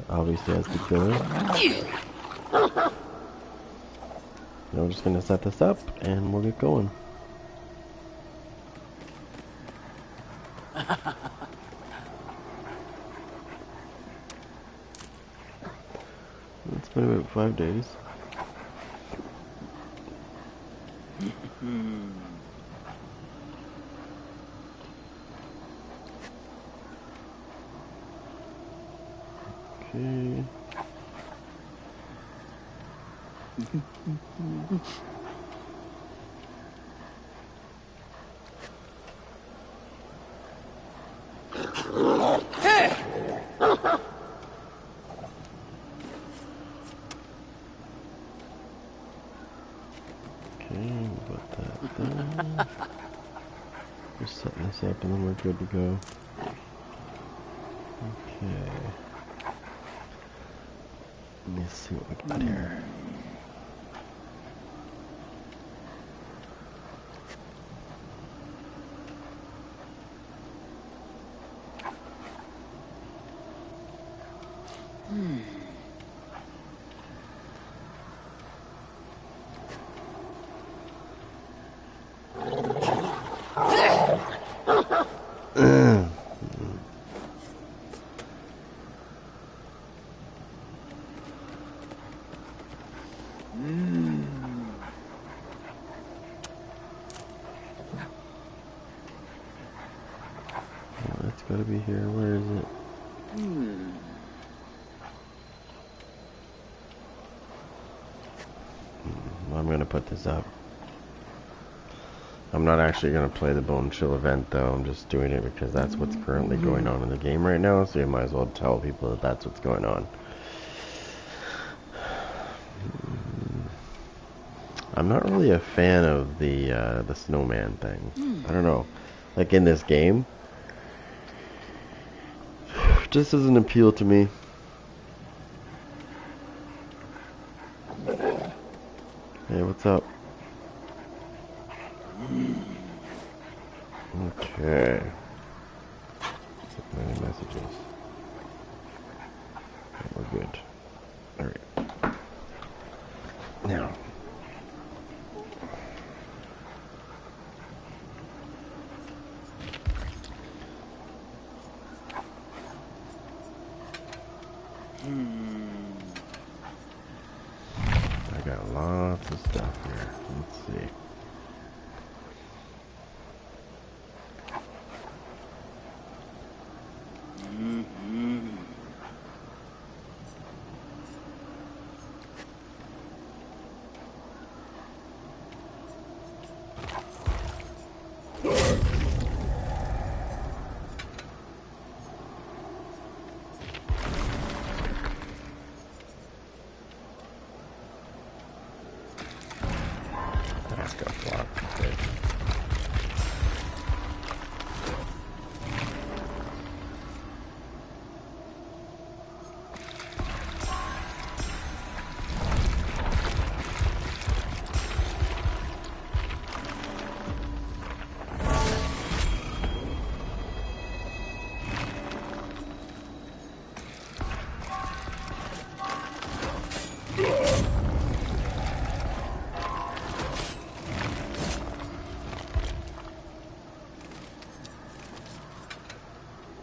Obviously has the killer. Now we're just gonna set this up and we'll get going. It's been about 5 days. Okay. Put that there. Just setting this up and then we're good to go. Okay. Let me see what we got here. It's gotta be here. Where is it? I'm gonna put this up. I'm not actually gonna play the Bone Chill event though. I'm just doing it because that's what's currently going on in the game right now. So you might as well tell people that that's what's going on. I'm not really a fan of the snowman thing. I don't know. Like in this game, it just doesn't appeal to me. Hey, what's up? Okay. Many messages. We're good. Alright. Now. I got lots of stuff here. Let's see.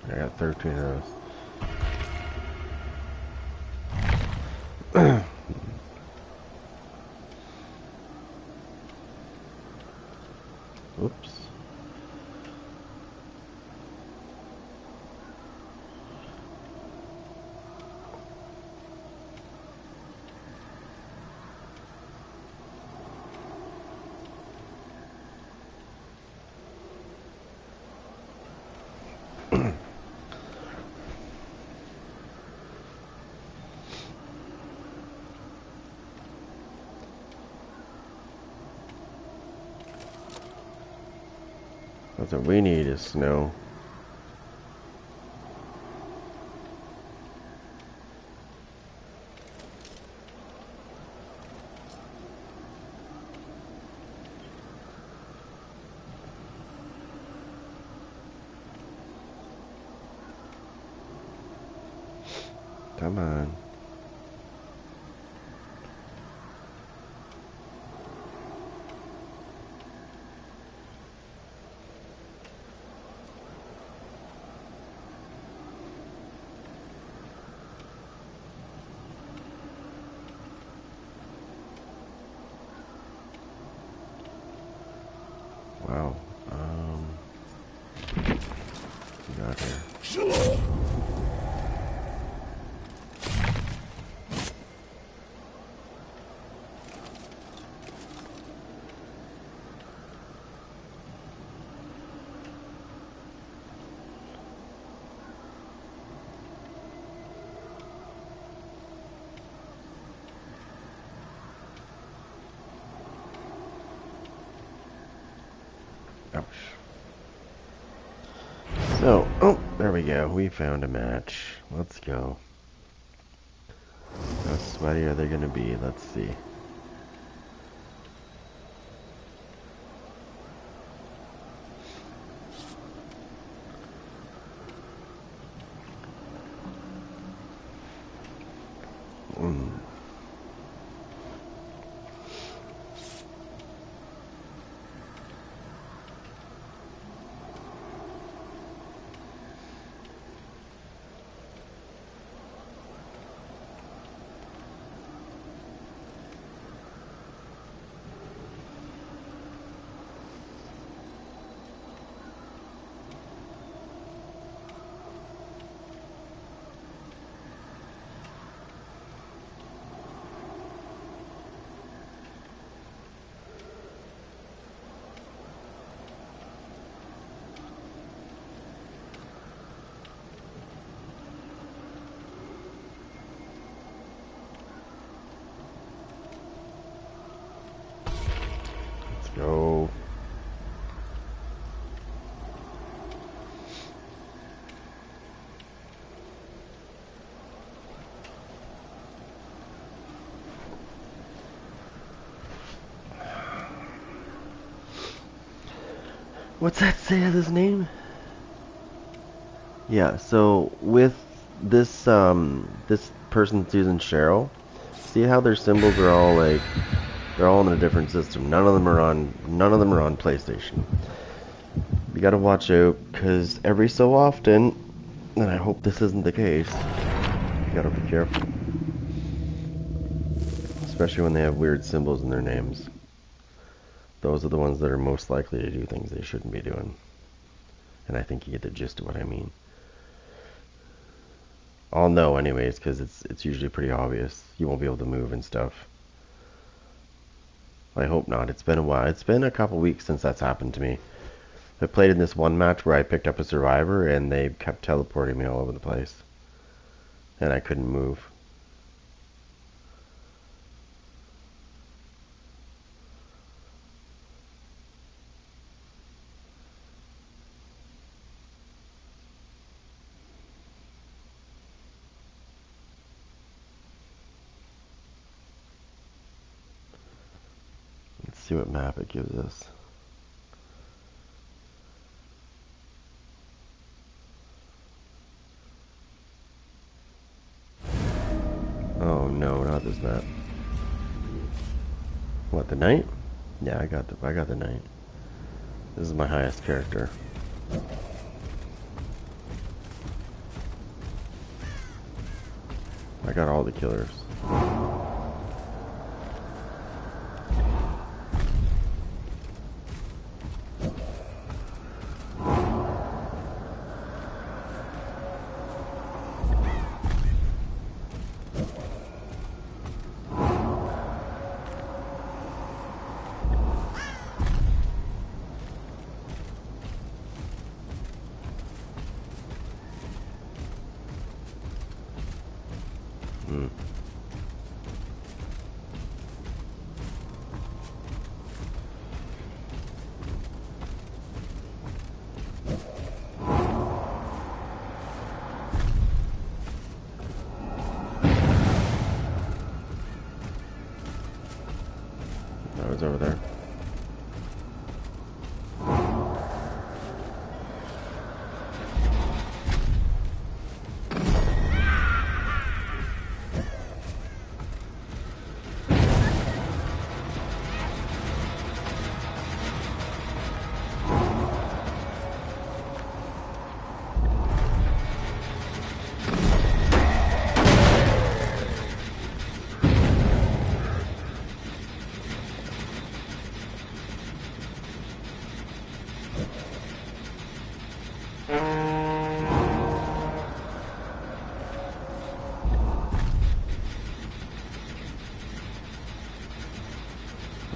I got 13 of those. Oops. That's what we need is snow. Come on. Wow. What we got here? Ouch. So, oh, there we go. We found a match. Let's go. How sweaty are they going to be? Let's see. Go. What's that say as his name? Yeah, so with this this person's using Cheryl. See how their symbols are all like they're all in a different system. None of them are on PlayStation. You gotta watch out, because every so often, and I hope this isn't the case, you gotta be careful. Especially when they have weird symbols in their names. Those are the ones that are most likely to do things they shouldn't be doing. And I think you get the gist of what I mean. I'll know anyways, because it's usually pretty obvious. You won't be able to move and stuff. I hope not. It's been a while. It's been a couple weeks since that's happened to me. I played in this one match where I picked up a survivor and they kept teleporting me all over the place. And I couldn't move. Let's see what map it gives us. Oh no, not this map. What, the knight? Yeah, I got the knight. This is my highest character. I got all the killers. I was over there.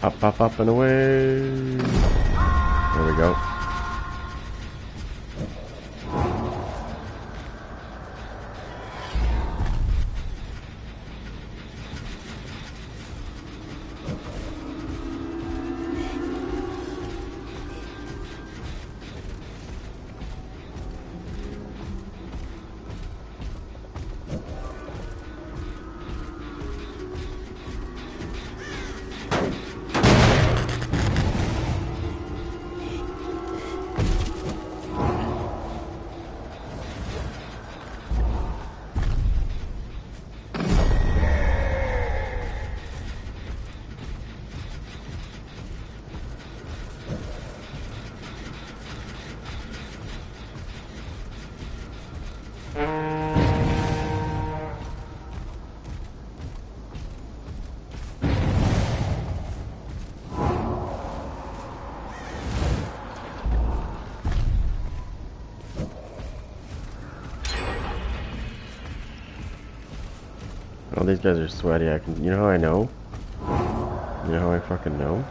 Up, up, up, and away. There we go. Oh, these guys are sweaty. You know how I know? You know how I fucking know?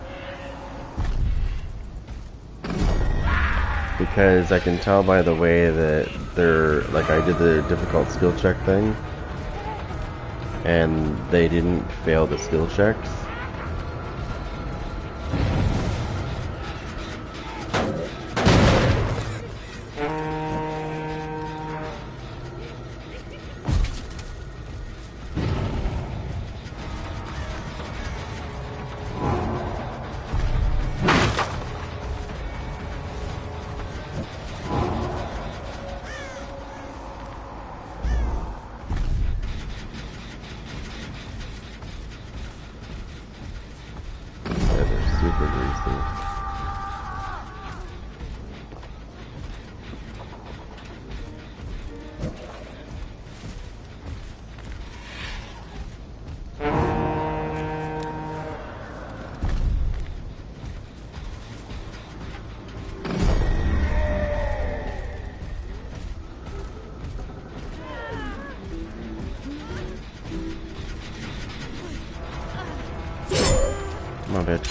Because I can tell by the way that they're, like, I did the difficult skill check thing, and they didn't fail the skill checks. Super greasy. Come on, bitch.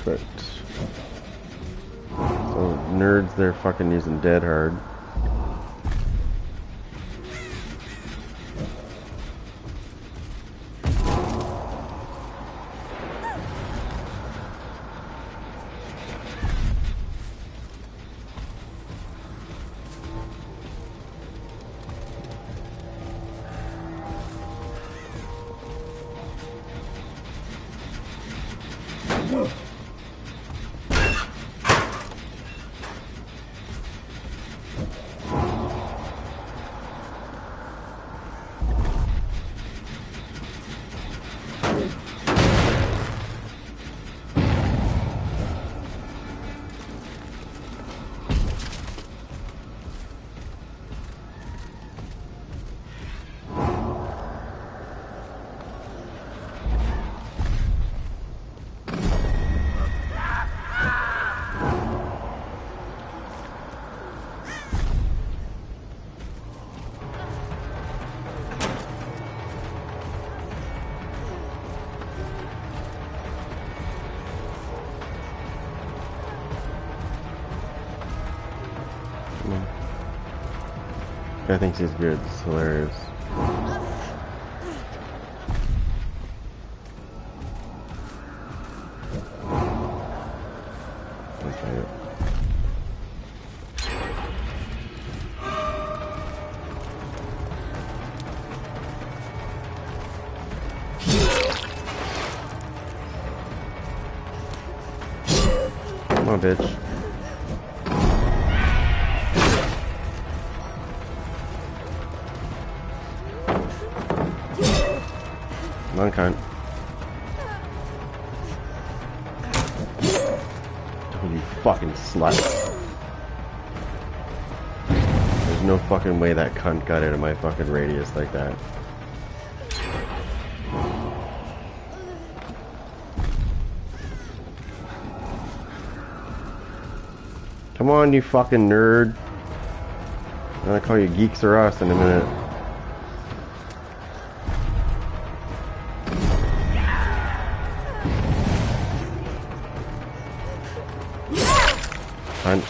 Perfect. So nerds, they're fucking using dead hard. Guy thinks he's good. It's hilarious. Okay. Come on, bitch. Come on, cunt. Oh, you fucking slut. There's no fucking way that cunt got out of my fucking radius like that. Come on, you fucking nerd. I'm gonna call you Geeks or Us in a minute. Hunt.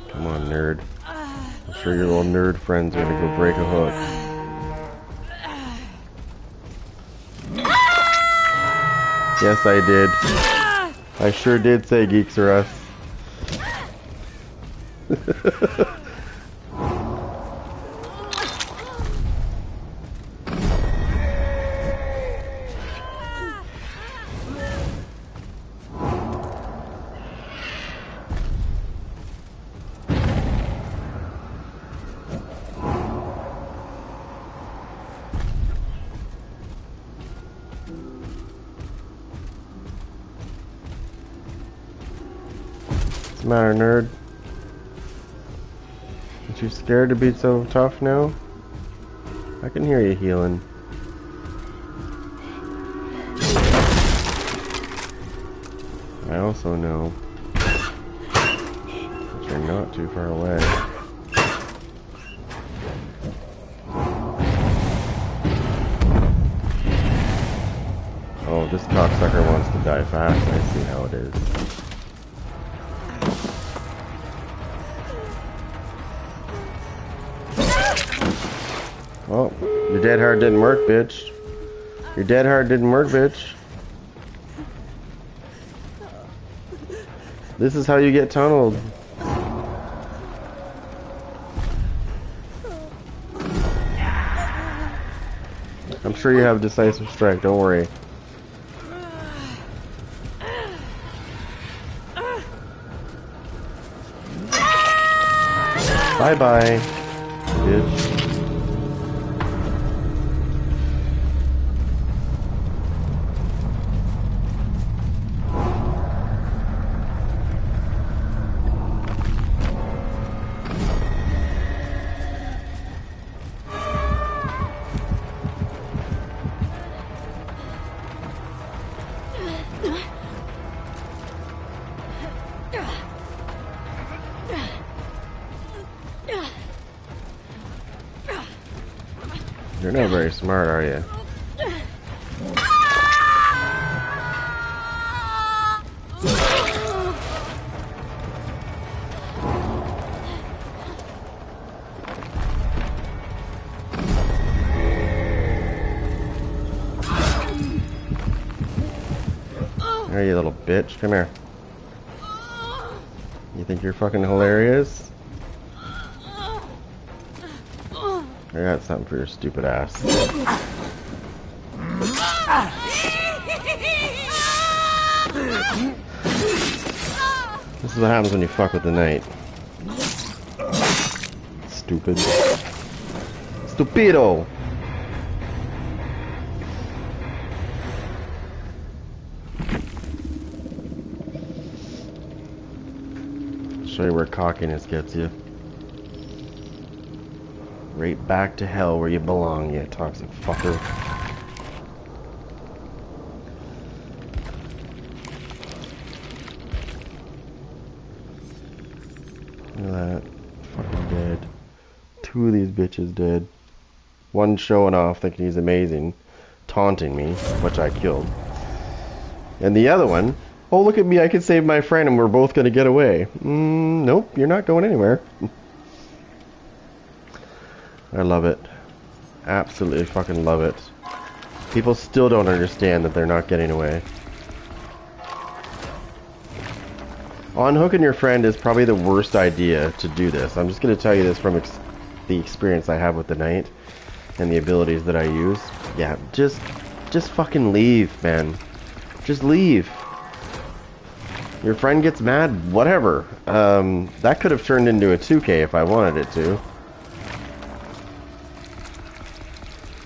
Come on, nerd. I'm sure your little nerd friends are gonna go break a hook. Yes, I did. I sure did say Geeks or Us. What's the matter, nerd? Aren't you scared to be so tough now? I can hear you healing. I also know that you're not too far away. Oh, this cocksucker wants to die fast. I see how it is. Oh, your dead hard didn't work, bitch. Your dead hard didn't work, bitch. This is how you get tunneled. I'm sure you have decisive strike, don't worry. Bye-bye, bitch. You're not very smart, are you? There, you little bitch. Come here. You think you're fucking hilarious? I got something for your stupid ass. This is what happens when you fuck with the knight. Stupid. Stupido! Show you where cockiness gets you. Right back to hell where you belong, you toxic fucker. Look at that. Fucking dead. Two of these bitches dead. One showing off thinking he's amazing, taunting me, which I killed. And the other one Oh, look at me, I can save my friend and we're both gonna get away. Nope, you're not going anywhere. I love it. Absolutely fucking love it. People still don't understand that they're not getting away. Unhooking your friend is probably the worst idea to do this. I'm just gonna tell you this from the experience I have with the knight and the abilities that I use. Yeah, just fucking leave, man. Just leave. Your friend gets mad, whatever. That could have turned into a 2K if I wanted it to.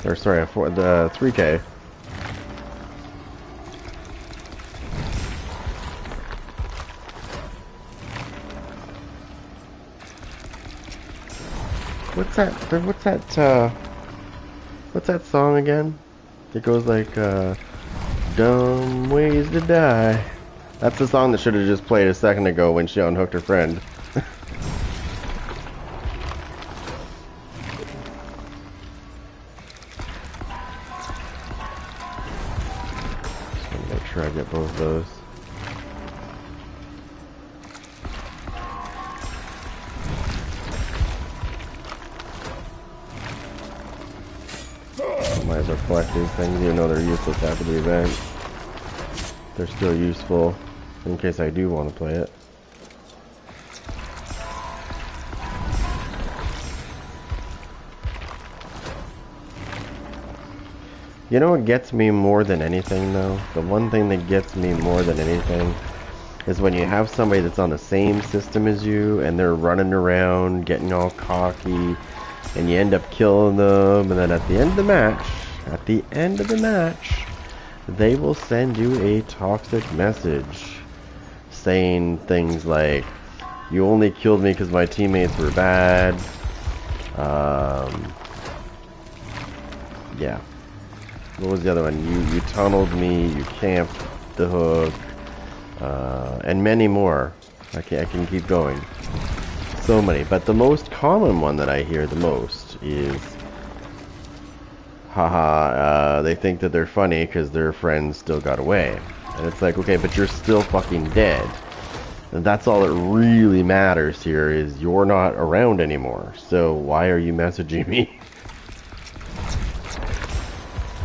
Or sorry, the 3K. What's that song again? It goes like, dumb ways to die. That's the song that should have just played a second ago when she unhooked her friend. Just want to make sure I get both of those. Might as well collect these things even though they're useless after the event. They're still useful in case I do want to play it. You know what gets me more than anything though? The one thing that gets me more than anything is when you have somebody that's on the same system as you and they're running around getting all cocky and you end up killing them, and then at the end of the match, they will send you a toxic message saying things like, you only killed me because my teammates were bad. Yeah. What was the other one? You tunneled me, you camped the hook, and many more. I can keep going. So many. But the most common one that I hear the most is, haha, they think that they're funny because their friends still got away. And it's like, okay, but you're still fucking dead. And that's all that really matters here is you're not around anymore. So why are you messaging me?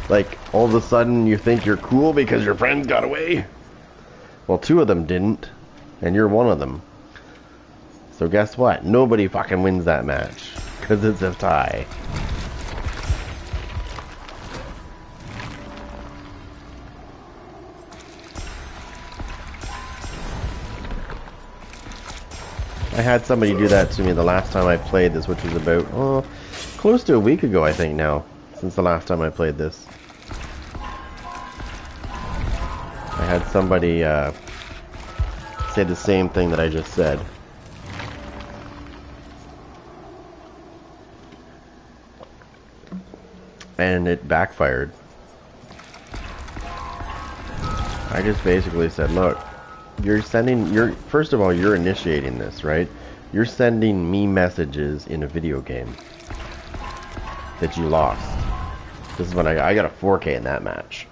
Like, all of a sudden you think you're cool because your friends got away? Well, 2 of them didn't, and you're one of them. So guess what? Nobody fucking wins that match, because it's a tie. I had somebody do that to me the last time I played this, which was about, close to a week ago, I think now, since the last time I played this. I had somebody say the same thing that I just said. And it backfired. I just basically said, look, first of all, you're initiating this, right? You're sending me messages in a video game that you lost. This is when I got a 4K in that match.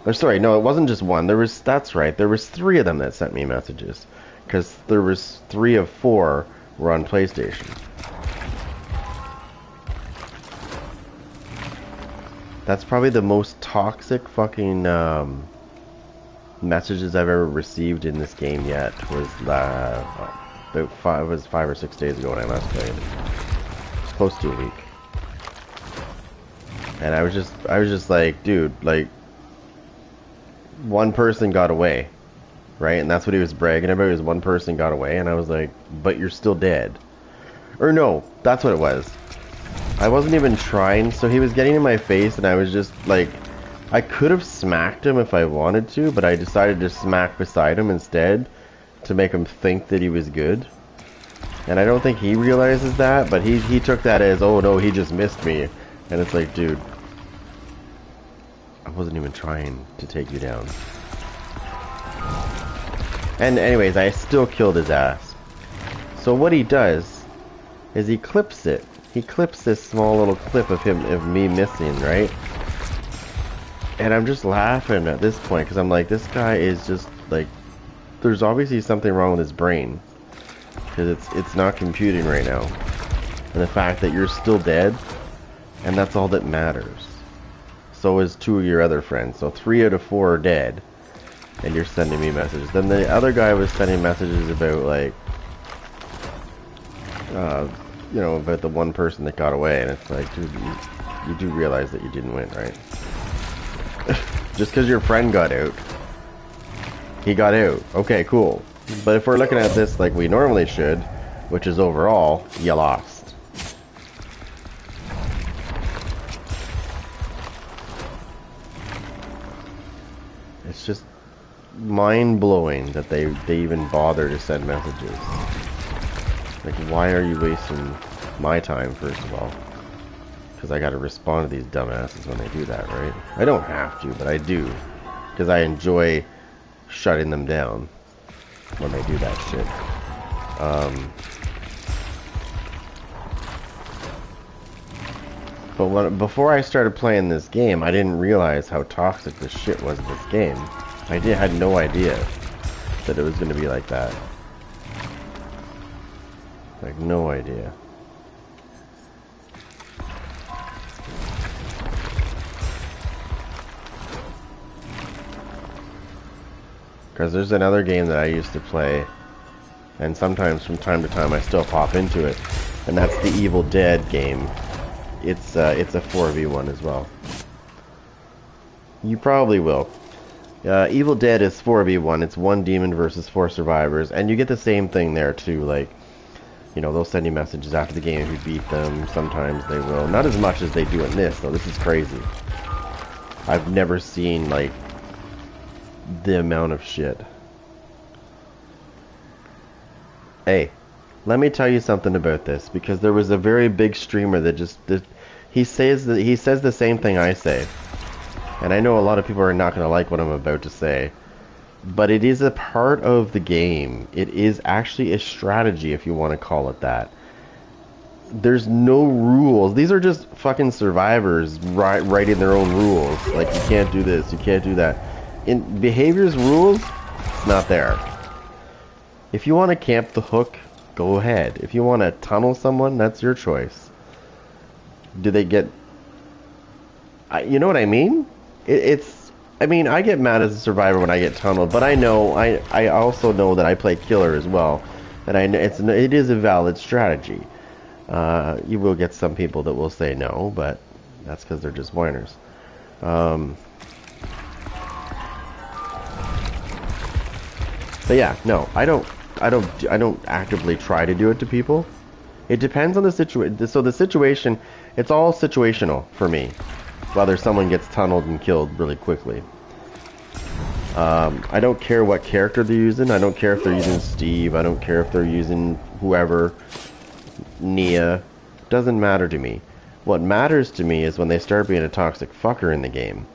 Or sorry, no, it wasn't just one. That's right, there was 3 of them that sent me messages. Because there was 3 of 4 were on PlayStation. That's probably the most toxic fucking messages I've ever received in this game yet. Was about 5 or 6 days ago when I last played. Close to a week. And I was just like, dude, like, one person got away, right? And that's what he was bragging about, is one person got away, and I was like, but you're still dead. Or no, that's what it was. I wasn't even trying, so he was getting in my face, and I was just like, I could have smacked him if I wanted to, but I decided to smack beside him instead to make him think that he was good. And I don't think he realizes that, but he took that as, oh no, he just missed me. And it's like, dude, I wasn't even trying to take you down. And anyways, I still killed his ass. So what he does is he clips it. He clips this small little clip of me missing, right? And I'm just laughing at this point because I'm like, this guy is just like, there's obviously something wrong with his brain because it's not computing right now. And the fact that you're still dead, and that's all that matters. So is 2 of your other friends. So 3 out of 4 are dead, and you're sending me messages. Then the other guy was sending messages about like, you know, about the one person that got away, and it's like, dude, you do realize that you didn't win, right? Just because your friend got out. He got out. Okay, cool. But if we're looking at this like we normally should, which is overall, you lost. It's just mind-blowing that they even bother to send messages. Like, why are you wasting my time, first of all? Because I gotta respond to these dumbasses when they do that, right? I don't have to, but I do. Because I enjoy shutting them down when they do that shit. But before I started playing this game, I didn't realize how toxic this shit was in this game. I had no idea that it was going to be like that. Like, no idea. Because there's another game that I used to play, and sometimes from time to time I still pop into it, and that's the Evil Dead game. It's a 4v1 as well. You probably will. Evil Dead is 4v1. It's 1 demon versus 4 survivors, and you get the same thing there too. Like, you know, they'll send you messages after the game if you beat them. Sometimes they will. Not as much as they do in this, though. This is crazy. I've never seen, like, the amount of shit. Hey, let me tell you something about this, because there was a very big streamer that he says the same thing I say. And I know a lot of people are not going to like what I'm about to say, but it is a part of the game. It is actually a strategy, if you want to call it that. There's no rules. These are just fucking survivors writing their own rules. Like, you can't do this, you can't do that. In behaviors rules, it's not there. If you want to camp the hook, go ahead. If you want to tunnel someone, that's your choice. Do they get... you know what I mean? I mean, I get mad as a survivor when I get tunneled, but I know, I also know that I play killer as well. And it is a valid strategy. You will get some people that will say no, but that's because they're just whiners. But yeah, no, I don't actively try to do it to people. It depends on the situation. So the situation, it's all situational for me. Whether someone gets tunneled and killed really quickly. I don't care what character they're using. I don't care if they're using Steve. I don't care if they're using whoever. Nia. Doesn't matter to me. What matters to me is when they start being a toxic fucker in the game.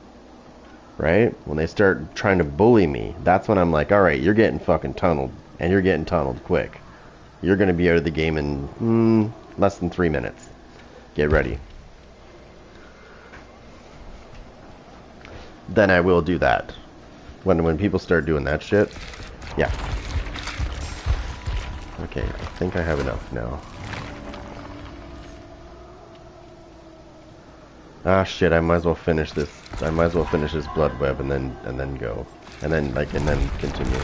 Right? When they start trying to bully me. That's when I'm like, alright, you're getting fucking tunneled. And you're getting tunneled quick. You're going to be out of the game in less than 3 minutes. Get ready. Then I will do that. When people start doing that shit, yeah. Okay, I think I have enough now. Ah shit, I might as well finish this. I might as well finish this blood web and then go. And then continue.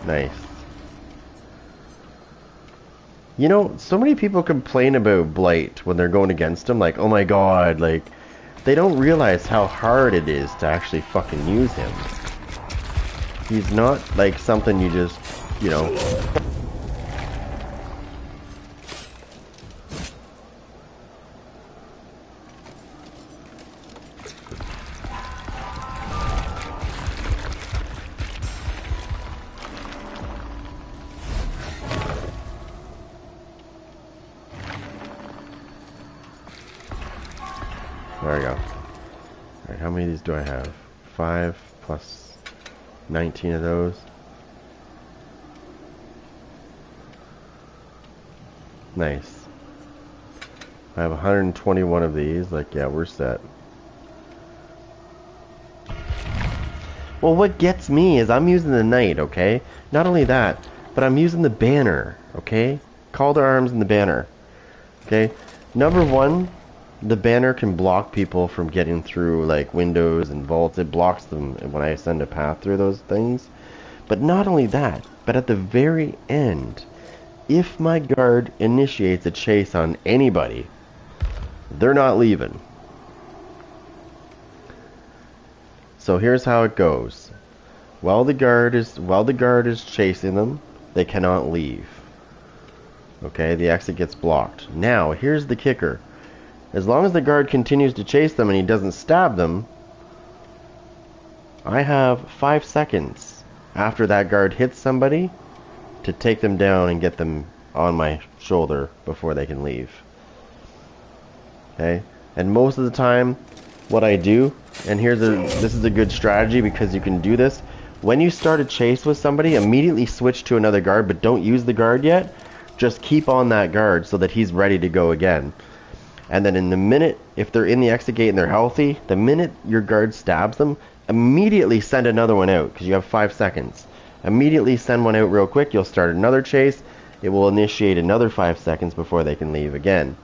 Nice. You know, so many people complain about Blight when they're going against him, like, oh my god, like, they don't realize how hard it is to actually fucking use him. He's not, like, something you just, you know... There we go. Alright, how many of these do I have? 5 plus 19 of those. Nice. I have 121 of these. Like, yeah, we're set. Well, what gets me is I'm using the knight, okay? Not only that, but I'm using the banner, okay? Call to arms and the banner, okay? Number one, the banner can block people from getting through, like, windows and vaults. It blocks them when I send a path through those things. But not only that, but at the very end, if my guard initiates a chase on anybody, they're not leaving. So here's how it goes. While the guard is chasing them, they cannot leave. Okay, the exit gets blocked. Now, here's the kicker. As long as the guard continues to chase them and he doesn't stab them, I have 5 seconds after that guard hits somebody to take them down and get them on my shoulder before they can leave. Okay? And most of the time, what I do, and this is a good strategy because you can do this, when you start a chase with somebody, immediately switch to another guard, but don't use the guard yet. Just keep on that guard so that he's ready to go again. And then in the minute, if they're in the exit gate and they're healthy, the minute your guard stabs them, immediately send another one out because you have 5 seconds. Immediately send one out real quick. You'll start another chase. It will initiate another 5 seconds before they can leave again.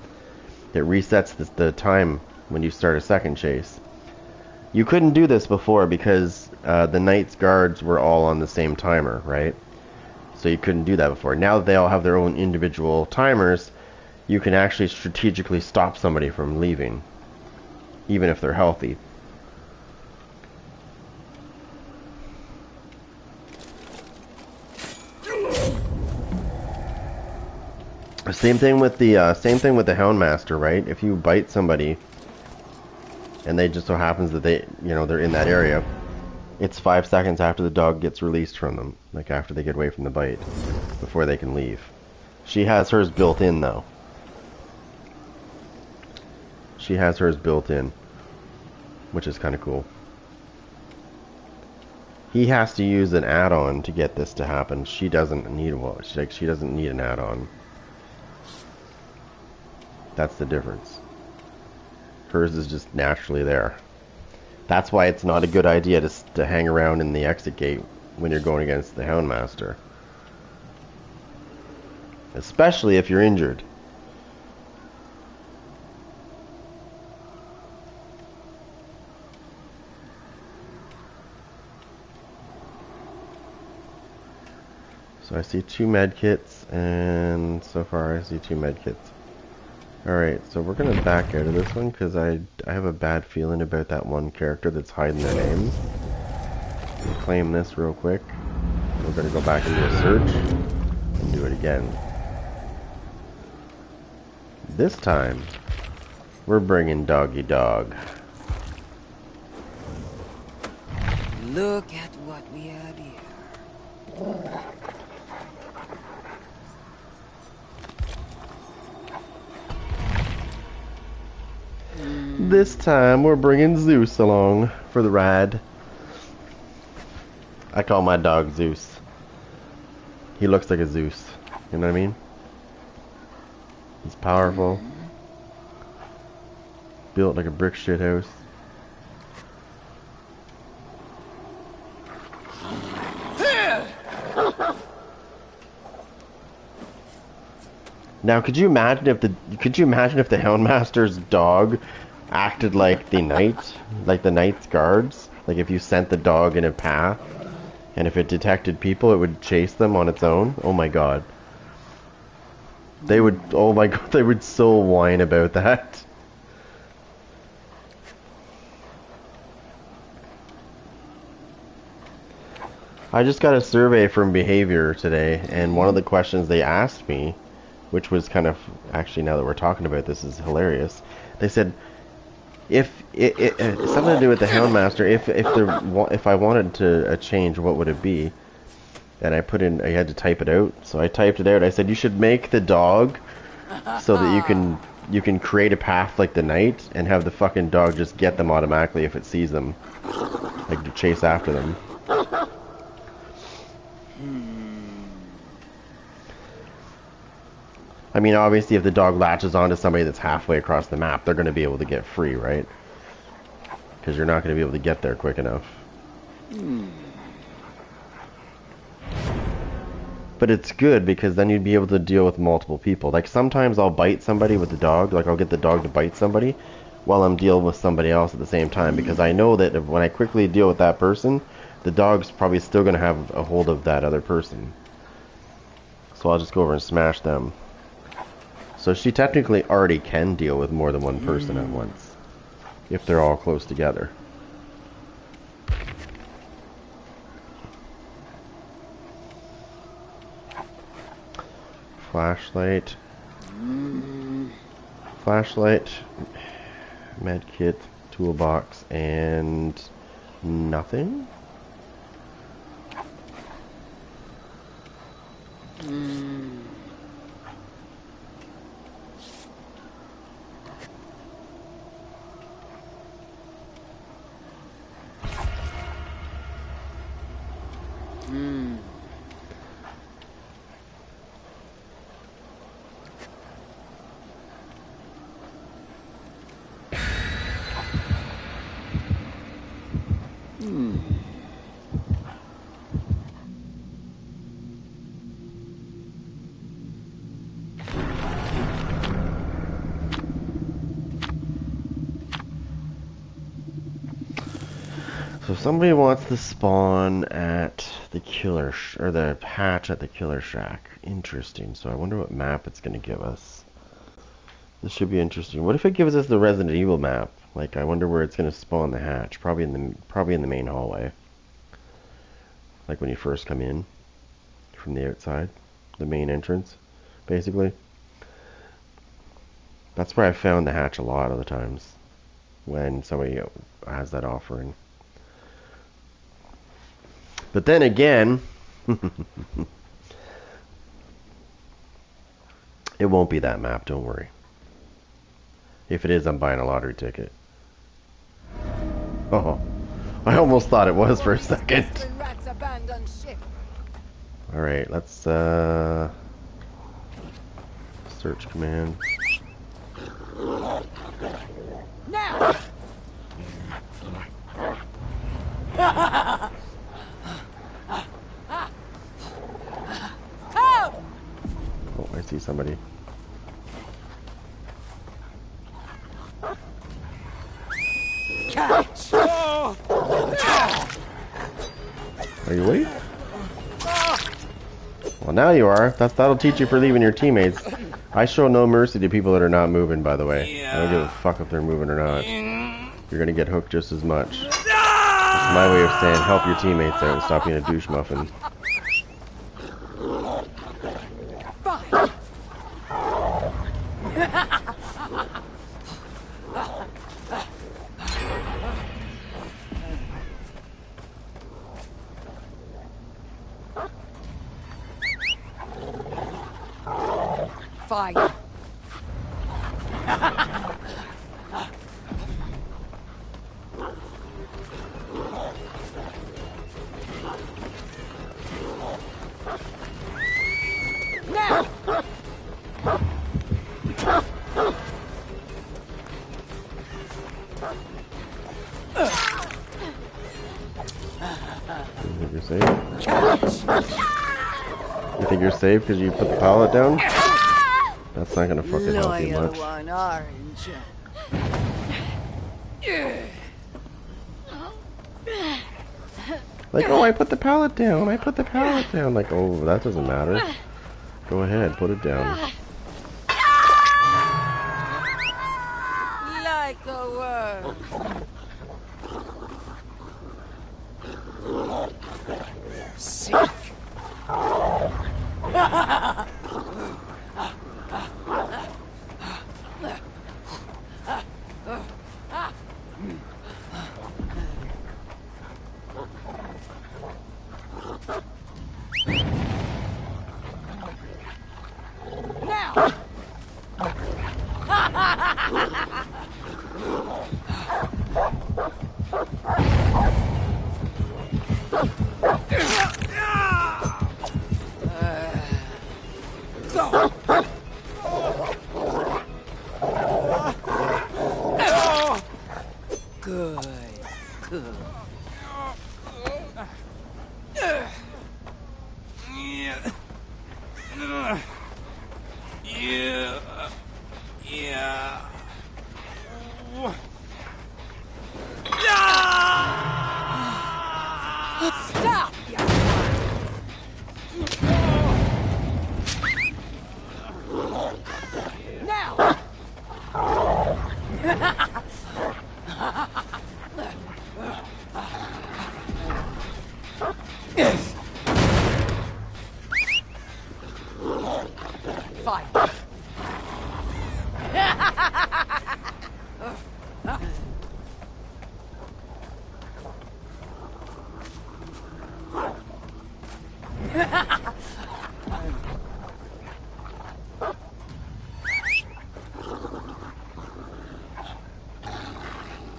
It resets the time when you start a second chase. You couldn't do this before because the knight's guards were all on the same timer, right? So you couldn't do that before. Now that they all have their own individual timers, you can actually strategically stop somebody from leaving, even if they're healthy. Same thing with the Houndmaster, right? If you bite somebody, and they just so happens that they're in that area, it's 5 seconds after the dog gets released from them, like after they get away from the bite, before they can leave. She has hers built in though. She has hers built in, which is kind of cool. He has to use an add-on to get this to happen. She doesn't need she doesn't need an add-on. That's the difference. Hers is just naturally there. That's why it's not a good idea to hang around in the exit gate when you're going against the Houndmaster. Especially if you're injured. So I see 2 medkits, and so far I see 2 medkits. Alright, so we're going to back out of this one because I have a bad feeling about that one character that's hiding their names. We'll claim this real quick. We're going to go back and do a search and do it again. This time, we're bringing Doggy Dog. Look at what we have here. This time we're bringing Zeus along for the ride. I call my dog Zeus. He looks like a Zeus. You know what I mean? He's powerful. Built like a brick shit house. Now, could you imagine if the Houndmaster's dog acted like the knight, like the knight's guards? Like if you sent the dog in a path, and if it detected people, it would chase them on its own. Oh my god. They would. Oh my god. They would so whine about that. I just got a survey from Behavior today, and one of the questions they asked me, which was kind of, actually now that we're talking about this is hilarious. They said, if something to do with the Houndmaster, if I wanted to change, what would it be? And I had to type it out. So I typed it out. I said you should make the dog so that you can create a path like the knight and have the fucking dog just get them automatically if it sees them, like to chase after them. I mean, obviously, if the dog latches onto somebody that's halfway across the map, they're going to be able to get free, right? Because you're not going to be able to get there quick enough. But it's good because then you'd be able to deal with multiple people. Like sometimes I'll bite somebody with the dog, like I'll get the dog to bite somebody while I'm dealing with somebody else at the same time, because I know that when I quickly deal with that person, the dog's probably still going to have a hold of that other person. So I'll just go over and smash them. So she technically already can deal with more than one person at once, if they're all close together. Flashlight. Flashlight. Medkit. Toolbox. And nothing? So somebody wants to spawn at the or the hatch at the killer shack. Interesting. So I wonder what map it's going to give us. This should be interesting. What if it gives us the Resident Evil map? Like, I wonder where it's going to spawn the hatch. Probably in the main hallway. Like when you first come in from the outside, the main entrance, basically. That's where I found the hatch a lot of the times when somebody has that offering. But then again, it won't be that map, don't worry. If it is, I'm buying a lottery ticket. Oh, I almost thought it was for a second. Alright, let's search command. Now. Oh, I see somebody. Catch. Are you awake? Well, now you are. That'll teach you for leaving your teammates. I show no mercy to people that are not moving, by the way. I don't give a fuck if they're moving or not. You're gonna get hooked just as much. That's my way of saying help your teammates out and stop being a douche muffin. Fine. Now. You think you're safe? You think you're safe because you put the pallet down? That's not gonna fucking help you much. One, aren't you? Like, oh, I put the pallet down. I put the pallet down. Like, oh, that doesn't matter. Go ahead, put it down. Like a worm. Sick. Good. Good. Yeah. Yeah. Stop! Now! Fine.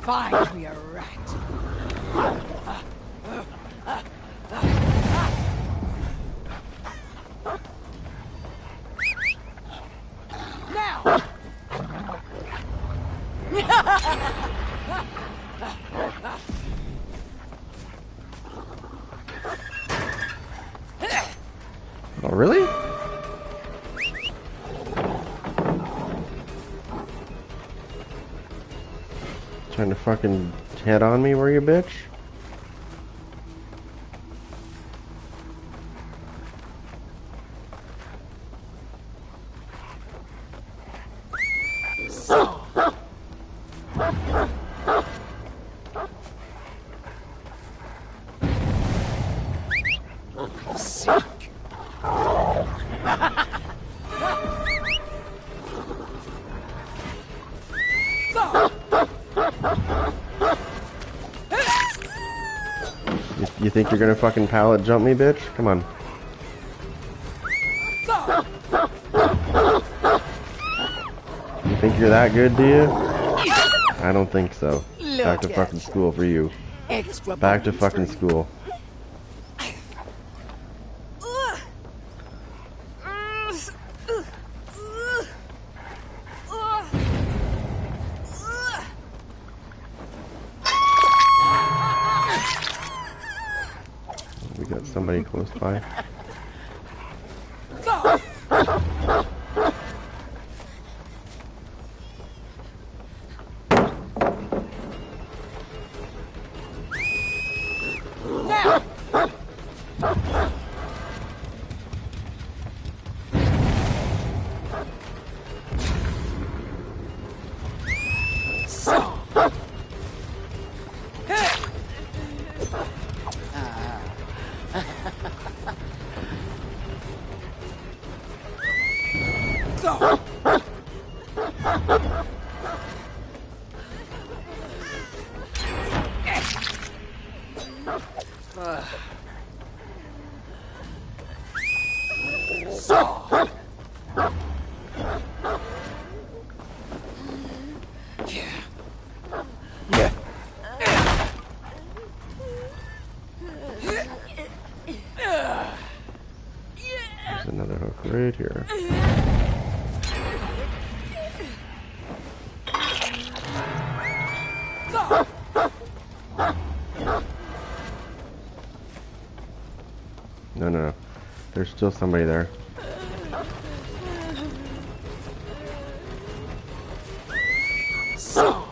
Find me a rat. Now! Oh, really? Trying to fucking head on me, were you, bitch? Sick. You think you're gonna fucking pallet jump me, bitch? Come on. You think you're that good, do you? I don't think so. Back to fucking school for you. Extra Back to bonus fucking for you. school. We got somebody close by. Now! So. Go. So. Yeah. There's another hook right here. Go. No, no, no. There's still somebody there. So.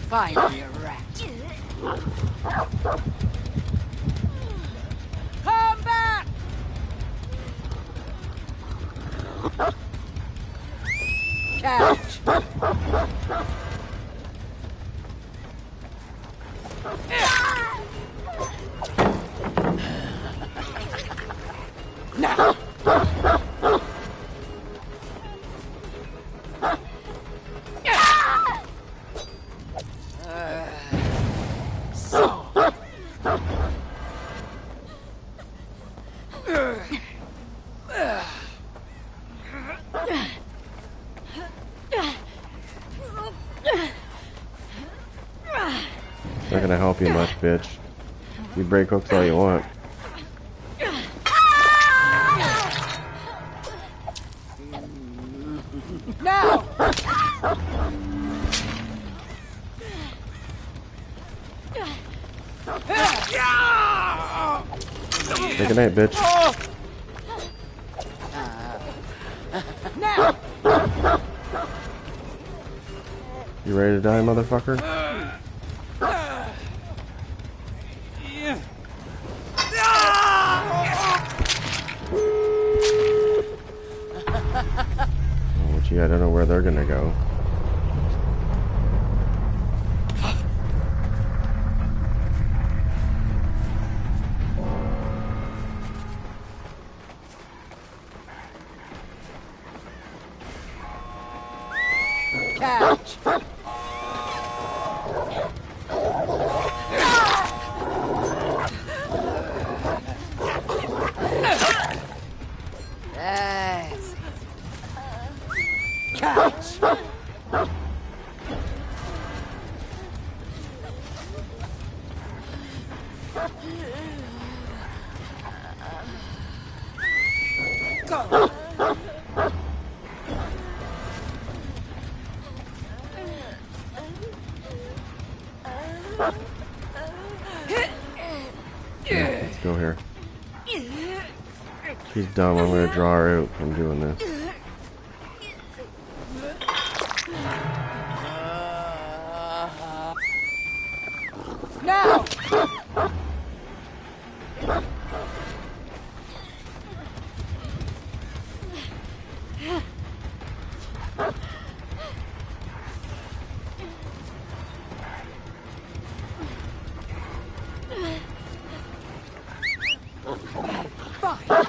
Find me a rat. Come back! Catch! Now! So. not gonna help you much, bitch. You break hooks all you want. Now! Say goodnight, bitch. Now! You ready to die, motherfucker? Oh, gee, I don't know where they're gonna go. Catch! That's it. Catch! Go! Let's go here. She's dumb. I'm gonna draw her out from doing this. Now! Fine.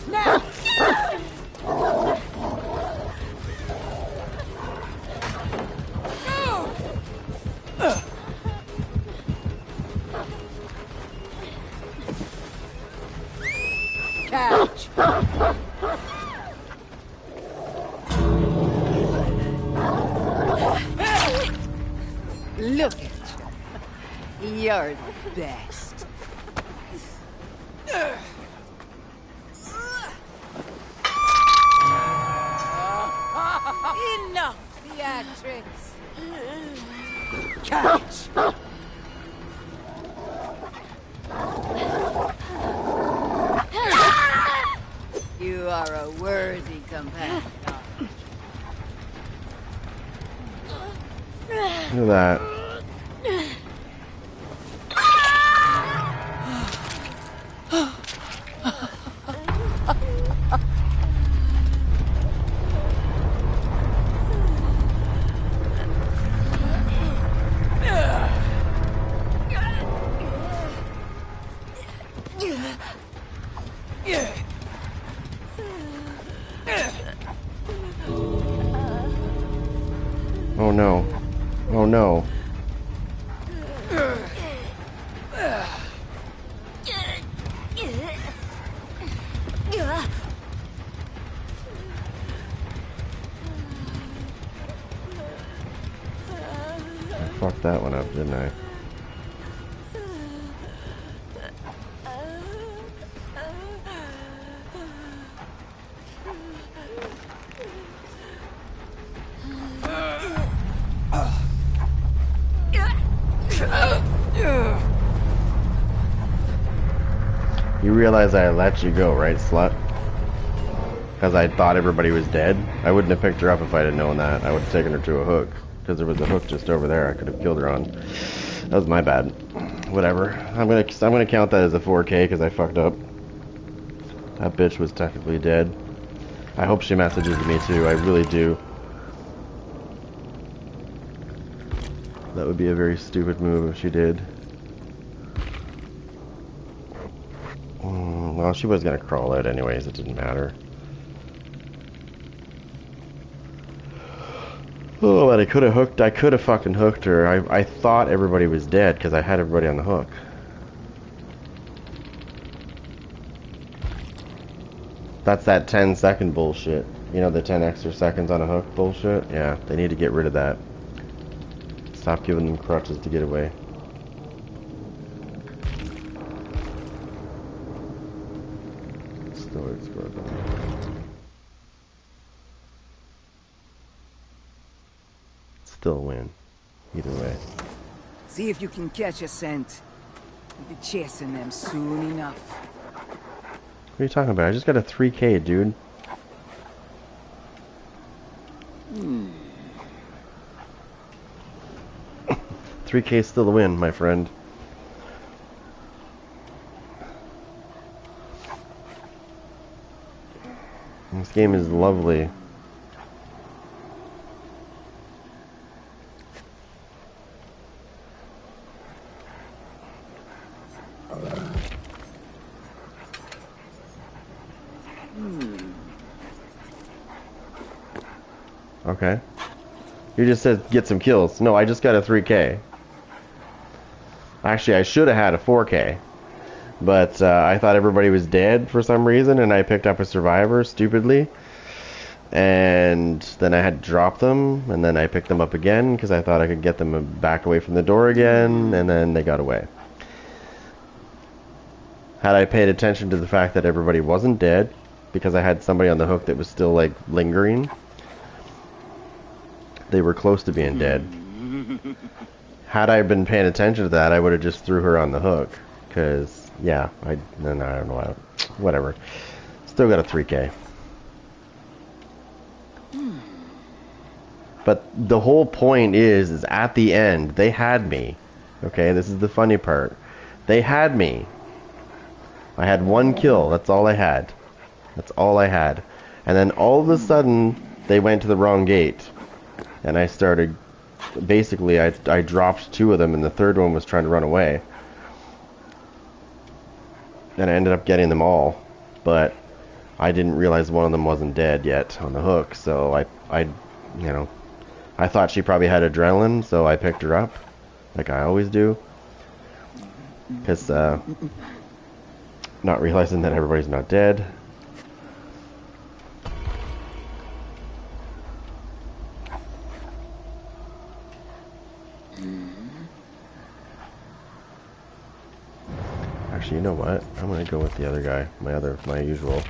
Now! Catch! Look at you. You're the best. Enough theatrics. Catch! You are a worthy companion. Look at that. Oh no. Oh no. I fucked that one up, didn't I? You realize I let you go, right, slut? Because I thought everybody was dead. I wouldn't have picked her up if I'd have known that. I would have taken her to a hook. Because there was a hook just over there I could have killed her on. That was my bad. Whatever. I'm gonna count that as a 4K because I fucked up. That bitch was technically dead. I hope she messages me too. I really do. That would be a very stupid move if she did. Well, she was gonna crawl out anyways. It didn't matter. Oh, but I could have fucking hooked her. I thought everybody was dead because I had everybody on the hook. That's that 10-second bullshit. You know, the 10 extra seconds on a hook bullshit? Yeah, they need to get rid of that. Stop giving them crutches to get away. Still it's good though. Still a win. Either way. See if you can catch a scent. You'll be chasing them soon enough. What are you talking about? I just got a 3K, dude. 3K is still a win, my friend. This game is lovely. Okay. You just said get some kills. No, I just got a 3K. Actually, I should have had a 4K. But I thought everybody was dead for some reason, and I picked up a survivor stupidly. And then I had to drop them, and then I picked them up again because I thought I could get them back away from the door again, and then they got away. Had I paid attention to the fact that everybody wasn't dead, because I had somebody on the hook that was still, like, lingering, they were close to being dead. Had I been paying attention to that, I would have just threw her on the hook. Because, yeah, I don't know. Whatever. Still got a 3K. But the whole point is at the end, they had me. Okay, this is the funny part. They had me. I had one kill. That's all I had. That's all I had. And then all of a sudden, they went to the wrong gate. And I started... Basically, I dropped two of them, and the third one was trying to run away. And I ended up getting them all. But I didn't realize one of them wasn't dead yet on the hook. So I thought she probably had adrenaline, so I picked her up. Like I always do. Because, not realizing that everybody's not dead. Actually, you know what? I'm gonna go with the other guy. My usual.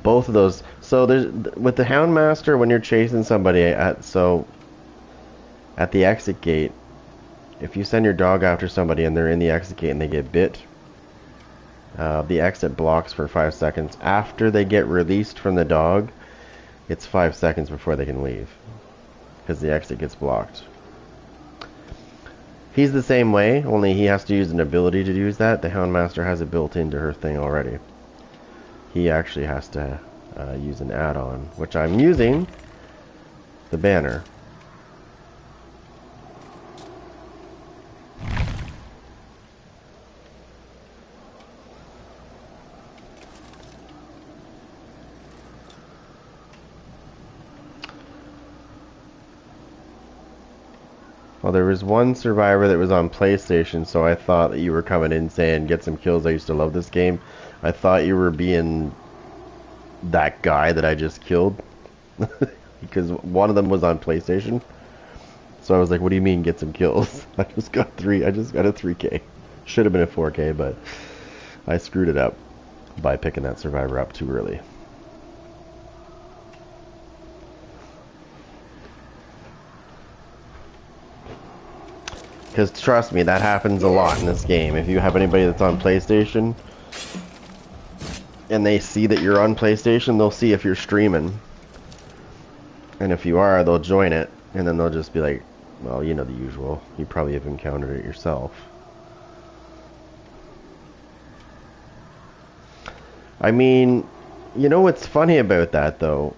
Both of those. So there's with the Houndmaster when you're chasing somebody at the exit gate. If you send your dog after somebody and they're in the exit gate and they get bit, the exit blocks for 5 seconds. After they get released from the dog, it's 5 seconds before they can leave, because the exit gets blocked. He's the same way, only he has to use an ability to use that. The Houndmaster has it built into her thing already. He actually has to use an add-on, which I'm using, the banner. Well, there was one survivor that was on PlayStation, so I thought that you were coming in saying, get some kills, I used to love this game. I thought you were being that guy that I just killed. Because one of them was on PlayStation. So I was like, what do you mean, get some kills? I just got a 3K. Should have been a 4K, but I screwed it up by picking that survivor up too early. Because trust me, that happens a lot in this game. If you have anybody that's on PlayStation and they see that you're on PlayStation, they'll see if you're streaming. And if you are, they'll join it. And then they'll just be like, well, you know the usual. You probably have encountered it yourself. I mean, you know what's funny about that, though,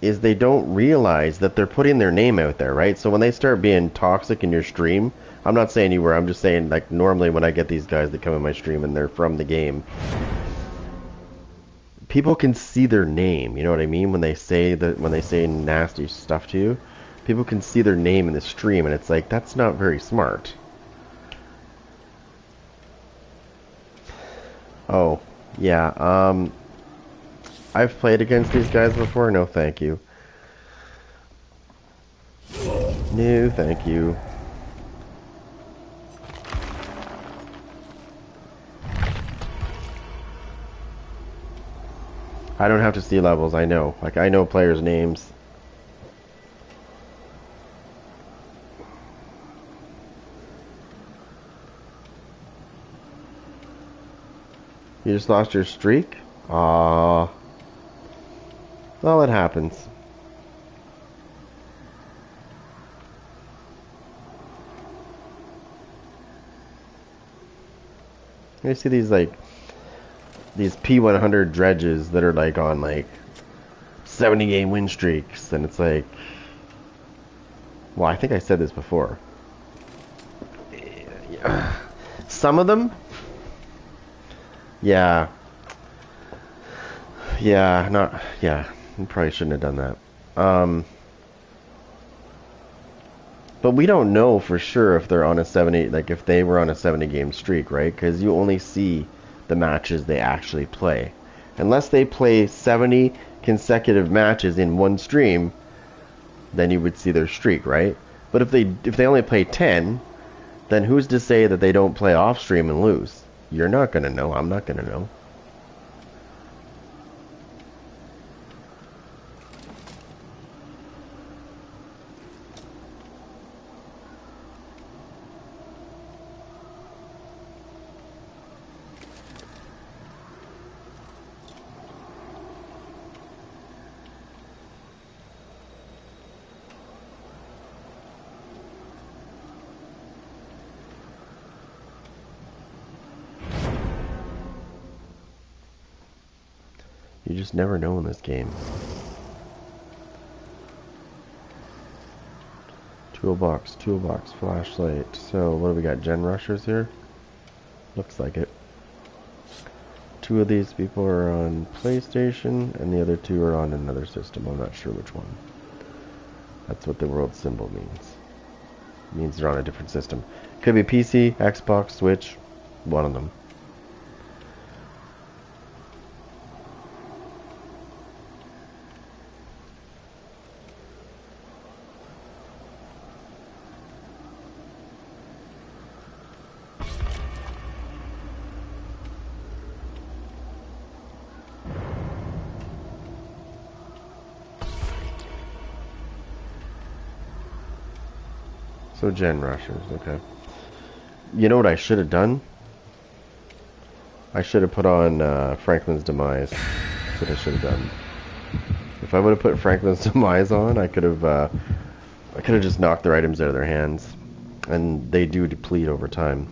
is they don't realize that they're putting their name out there, right? So when they start being toxic in your stream, I'm not saying you were, I'm just saying, like, normally when I get these guys that come in my stream and they're from the game, people can see their name. You know what I mean? When they say nasty stuff to you, people can see their name in the stream, and it's like, that's not very smart. Oh, yeah. I've played against these guys before. No, thank you. No, thank you. I don't have to see levels, I know. Like, I know players' names. You just lost your streak? Aww. Well, it happens. You see these, like, these P100 dredges that are, like, on, like, 70-game win streaks, and it's like... Well, I think I said this before. Some of them? Yeah. Yeah, not... Yeah, I probably shouldn't have done that. But we don't know for sure if they're on a 70... Like, if they were on a 70-game streak, right? Because you only see the matches they actually play. Unless they play 70 consecutive matches in one stream, then you would see their streak, right? But if they only play 10, then who's to say that they don't play off stream and lose? You're not gonna know. I'm not gonna know. You just never know in this game. Toolbox, flashlight. So, what do we got? Gen rushers here? Looks like it. 2 of these people are on PlayStation, and the other 2 are on another system. I'm not sure which one. That's what the world symbol means. It means they're on a different system. Could be PC, Xbox, Switch, one of them. So gen rushers, okay. You know what I should have done? I should have put on Franklin's Demise. That's what I should have done. If I would have put Franklin's Demise on, I could have just knocked their items out of their hands, and they do deplete over time.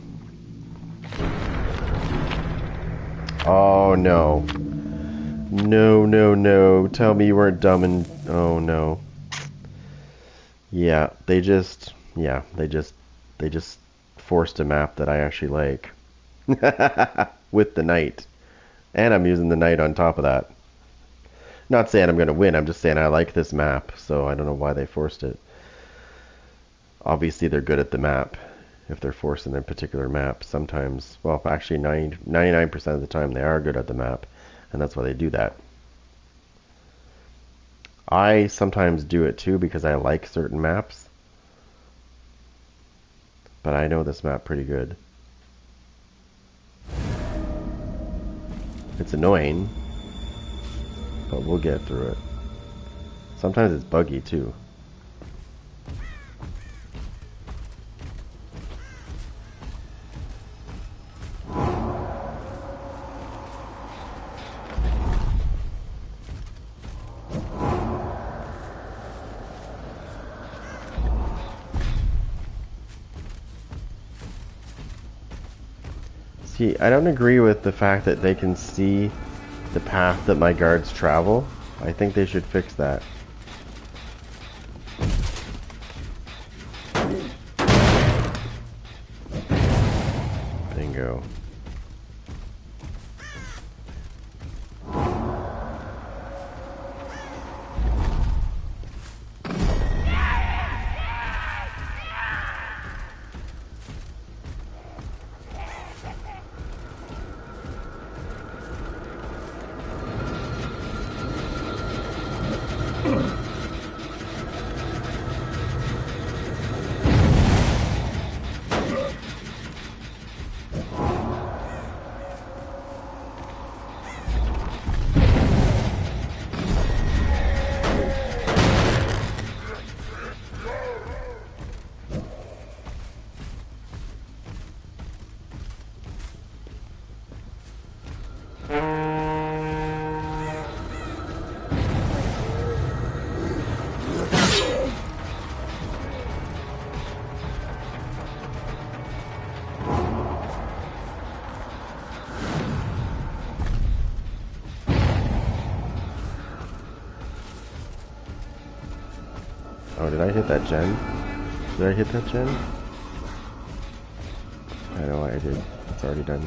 Oh no! No, no, no! Tell me you weren't dumb and oh no! Yeah, they just forced a map that I actually like. With the knight. And I'm using the knight on top of that. Not saying I'm going to win, I'm just saying I like this map, so I don't know why they forced it. Obviously they're good at the map, if they're forcing their particular map. Sometimes, well, actually 99% of the time they are good at the map, and that's why they do that. I sometimes do it too because I like certain maps. But I know this map pretty good. It's annoying, but we'll get through it. Sometimes it's buggy too. See, I don't agree with the fact that they can see the path that my guards travel. I think they should fix that. Bingo. did I hit that gen? Did I hit that gen? I know I did. It's already done.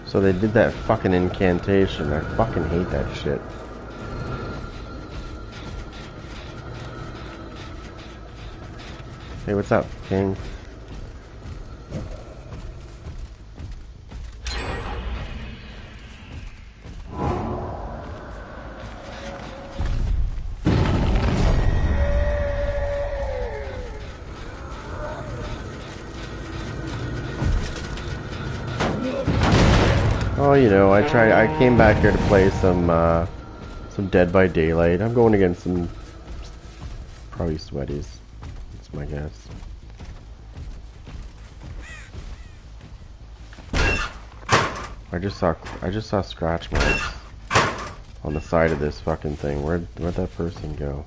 So they did that fucking incantation. I fucking hate that shit. Hey, what's up, King? Oh, you know, I came back here to play some Dead by Daylight. I'm going against some probably sweaties. That's my guess. I just saw scratch marks on the side of this fucking thing. Where'd that person go?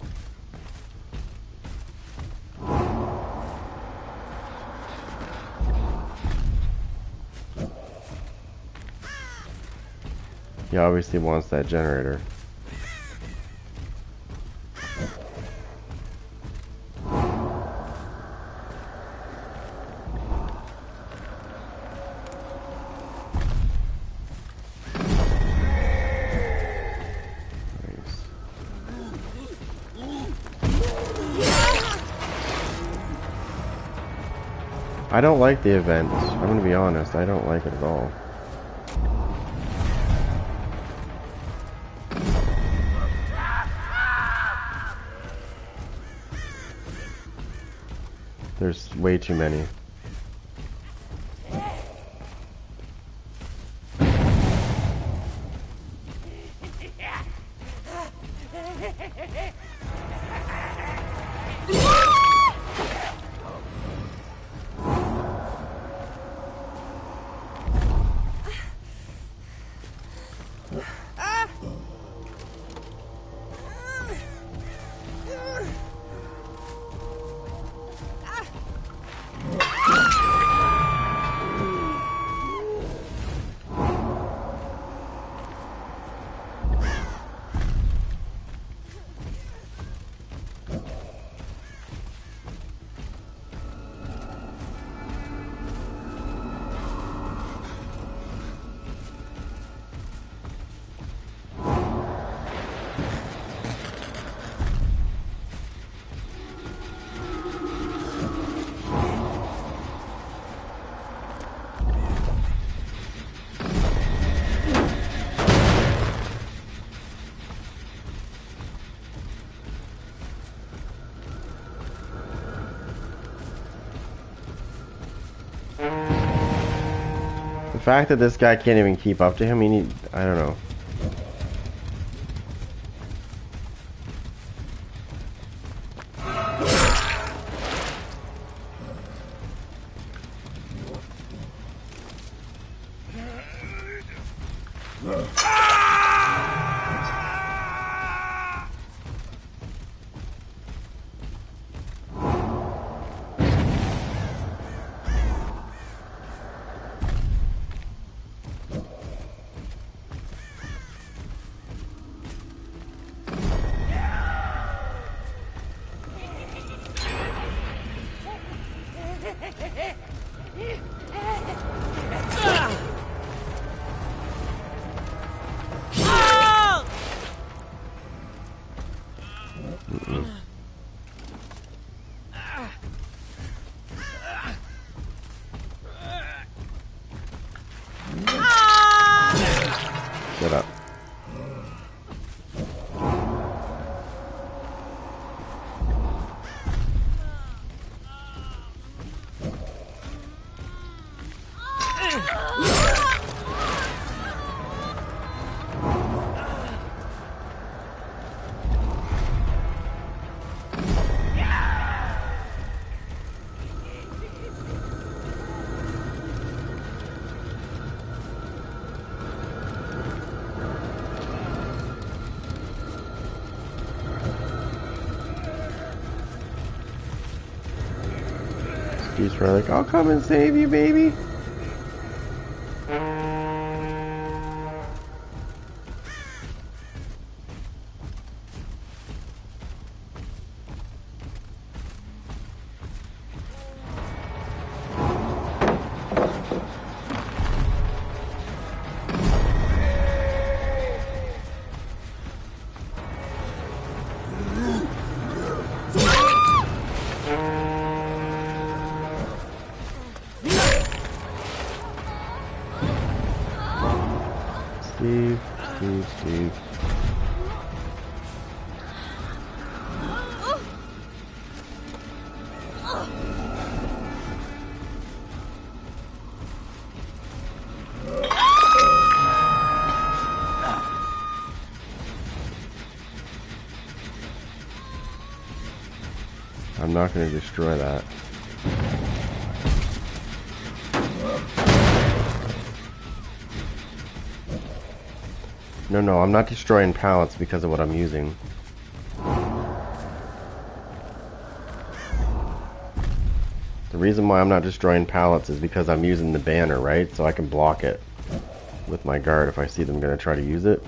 He obviously wants that generator. I don't like the event. I'm gonna be honest, I don't like it at all. There's way too many. The fact that this guy can't even keep up to him, I don't know. Shut up. She's probably like, I'll come and save you, baby. Steve. I'm not going to destroy that. No, I'm not destroying pallets because of what I'm using. The reason why I'm not destroying pallets is because I'm using the banner, right? So I can block it with my guard if I see them going to try to use it.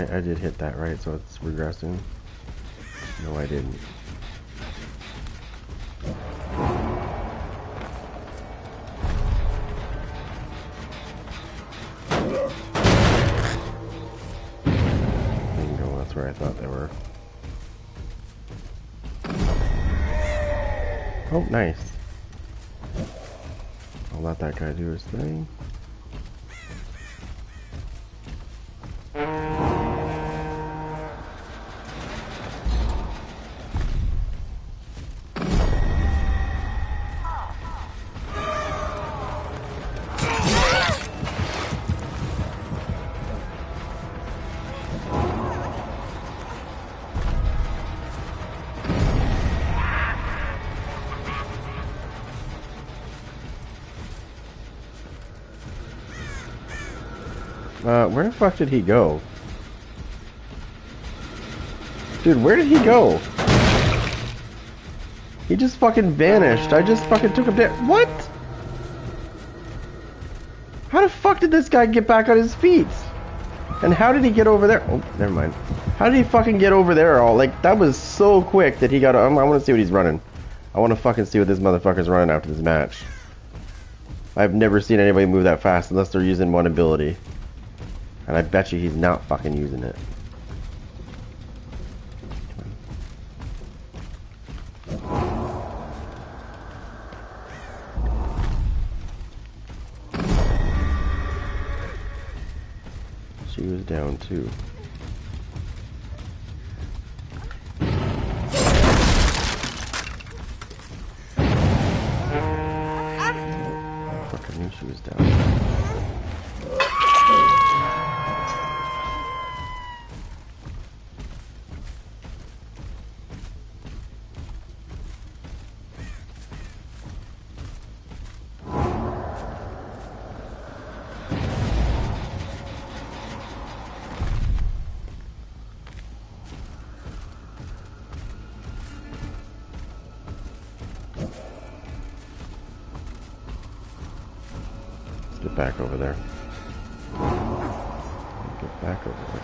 I did hit that, right? So it's regressing. No, I didn't. Bingo, that's where I thought they were. Oh, nice. I'll let that guy do his thing. Where the fuck did he go? Dude, where did he go? He just fucking vanished. I just fucking took him down. What? How the fuck did this guy get back on his feet? And how did he get over there? Oh, never mind. How did he fucking get over there all? Like, that was so quick that he got... I want to see what he's running. I want to fucking see what this motherfucker's running after this match. I've never seen anybody move that fast unless they're using one ability. And I bet you he's not fucking using it. She was down too. Fuck, I knew she was down. Let's get back over there. Get back over there.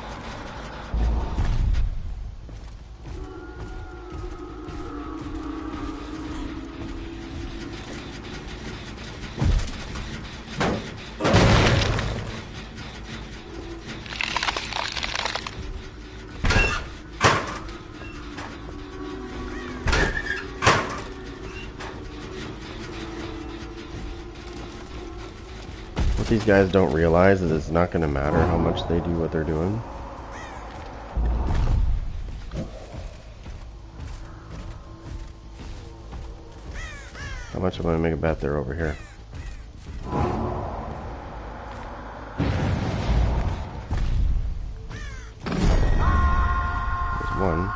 What these guys don't realize is it's not going to matter how much they do what they're doing. How much am I going to make a bet they're over here? There's one.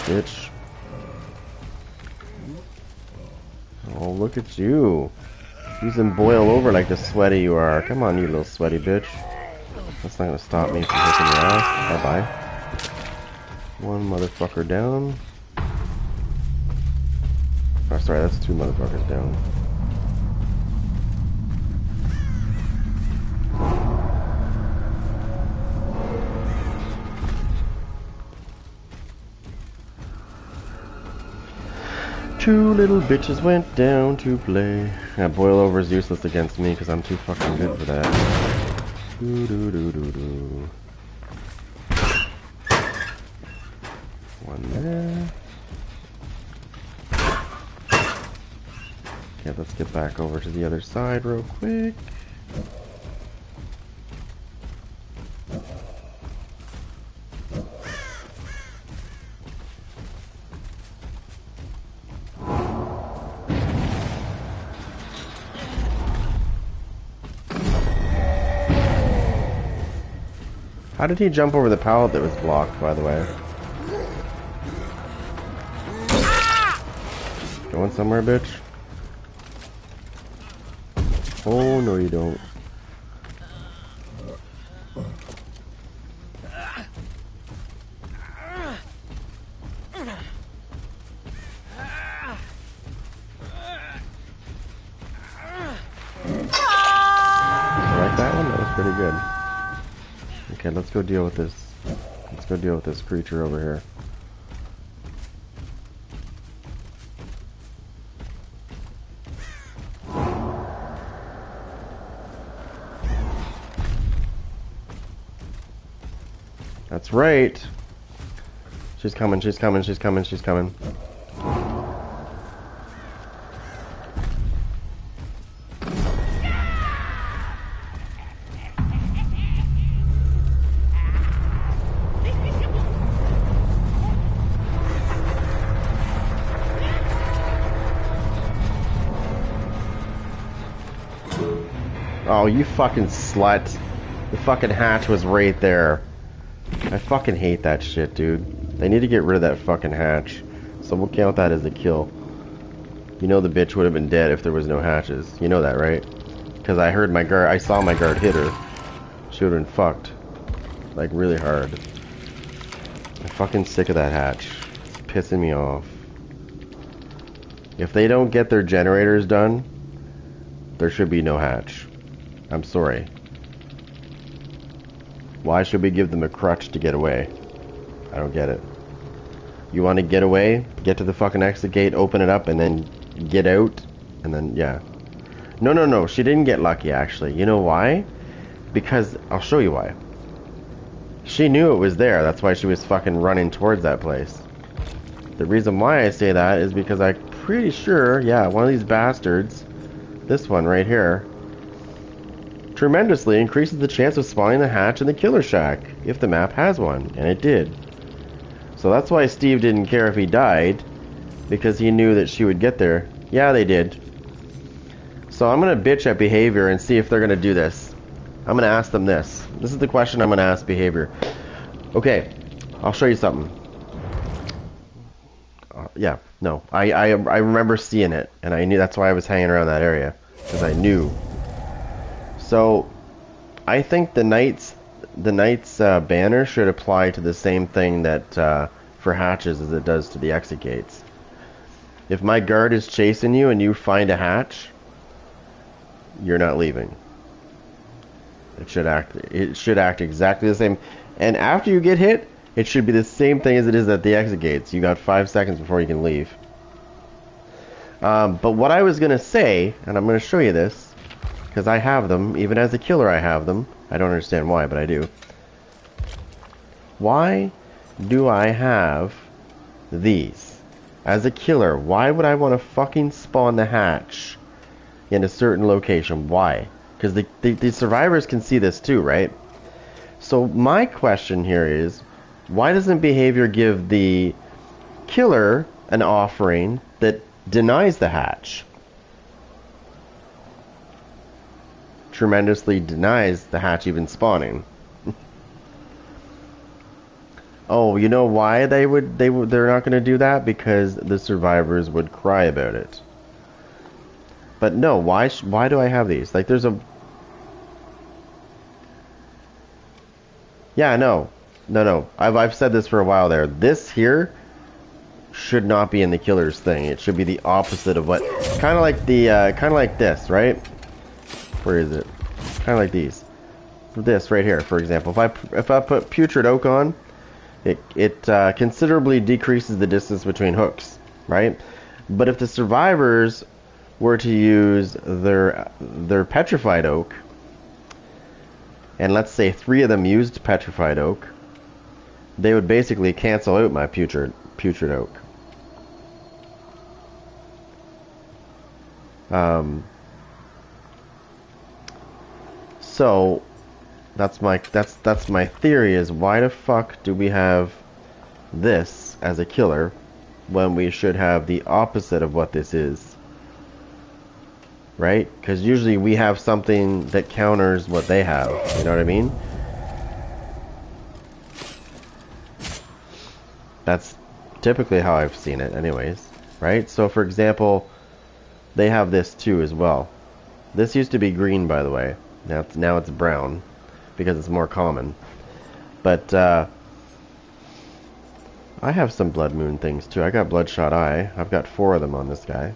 Bitch. Oh, look at you. Using boil over like the sweaty you are. Come on, you little sweaty bitch. That's not gonna stop me from hitting your ass. Bye-bye. One motherfucker down. Oh, sorry, that's two motherfuckers down. Two little bitches went down to play. Yeah, boil over is useless against me because I'm too fucking good for that. Doo doo doo doo doo. One there. Okay, let's get back over to the other side real quick. How did he jump over the pallet that was blocked, by the way? Going somewhere, bitch? Oh, no you don't. Pretty good. Okay, let's go deal with this. Let's go deal with this creature over here. That's right. She's coming, she's coming, she's coming, she's coming. Oh, you fucking slut. The fucking hatch was right there. I fucking hate that shit, dude. They need to get rid of that fucking hatch. So we'll count that as a kill. You know the bitch would have been dead if there was no hatches. You know that, right? Because I heard my guard, I saw my guard hit her. She would have been fucked. Like, really hard. I'm fucking sick of that hatch. It's pissing me off. If they don't get their generators done, there should be no hatch. I'm sorry. Why should we give them a crutch to get away? I don't get it. You want to get away? Get to the fucking exit gate, open it up, and then get out? And then, yeah. No, no, no. She didn't get lucky, actually. You know why? Because, I'll show you why. She knew it was there. That's why she was fucking running towards that place. The reason why I say that is because I'm pretty sure, yeah, one of these bastards, this one right here, tremendously increases the chance of spawning the hatch in the killer shack, if the map has one, and it did. So that's why Steve didn't care if he died, because he knew that she would get there. Yeah, they did. So I'm gonna bitch at Behavior and see if they're gonna do this. I'm gonna ask them this. This is the question I'm gonna ask Behavior. Okay, I'll show you something. Yeah, no, I remember seeing it, and I knew that's why I was hanging around that area, because I knew. So, I think the knight's banner should apply to the same thing that for hatches as it does to the exit gates. If my guard is chasing you and you find a hatch, you're not leaving. It should act exactly the same. And after you get hit, it should be the same thing as it is at the exit gates. You got 5 seconds before you can leave. But what I was gonna say, and I'm gonna show you this, because I have them, even as a killer I have them. I don't understand why, but I do. Why do I have these? As a killer, why would I want to fucking spawn the hatch in a certain location? Why? Because the survivors can see this too, right? So my question here is, why doesn't behavior give the killer an offering that denies the hatch? Tremendously denies the hatch even spawning. Oh, you know why they're not going to do that? Because the survivors would cry about it. But no, why do I have these? Like, there's a... Yeah, no. I've said this for a while there. This here should not be in the killer's thing. It should be the opposite of what... Kind of like this, right? Where is it? Kind of like these. This right here, for example. If I put Putrid Oak on, it considerably decreases the distance between hooks, right? But if the survivors were to use their Petrified Oak, and let's say 3 of them used Petrified Oak, they would basically cancel out my Putrid Oak. So that's my theory, is why the fuck do we have this as a killer when we should have the opposite of what this is? Right? Because usually we have something that counters what they have. You know what I mean? That's typically how I've seen it anyways. Right? So for example, they have this too as well. This used to be green, by the way. Now it's brown because it's more common. But I have some Blood Moon things too. I got Bloodshot Eye. I've got 4 of them on this guy.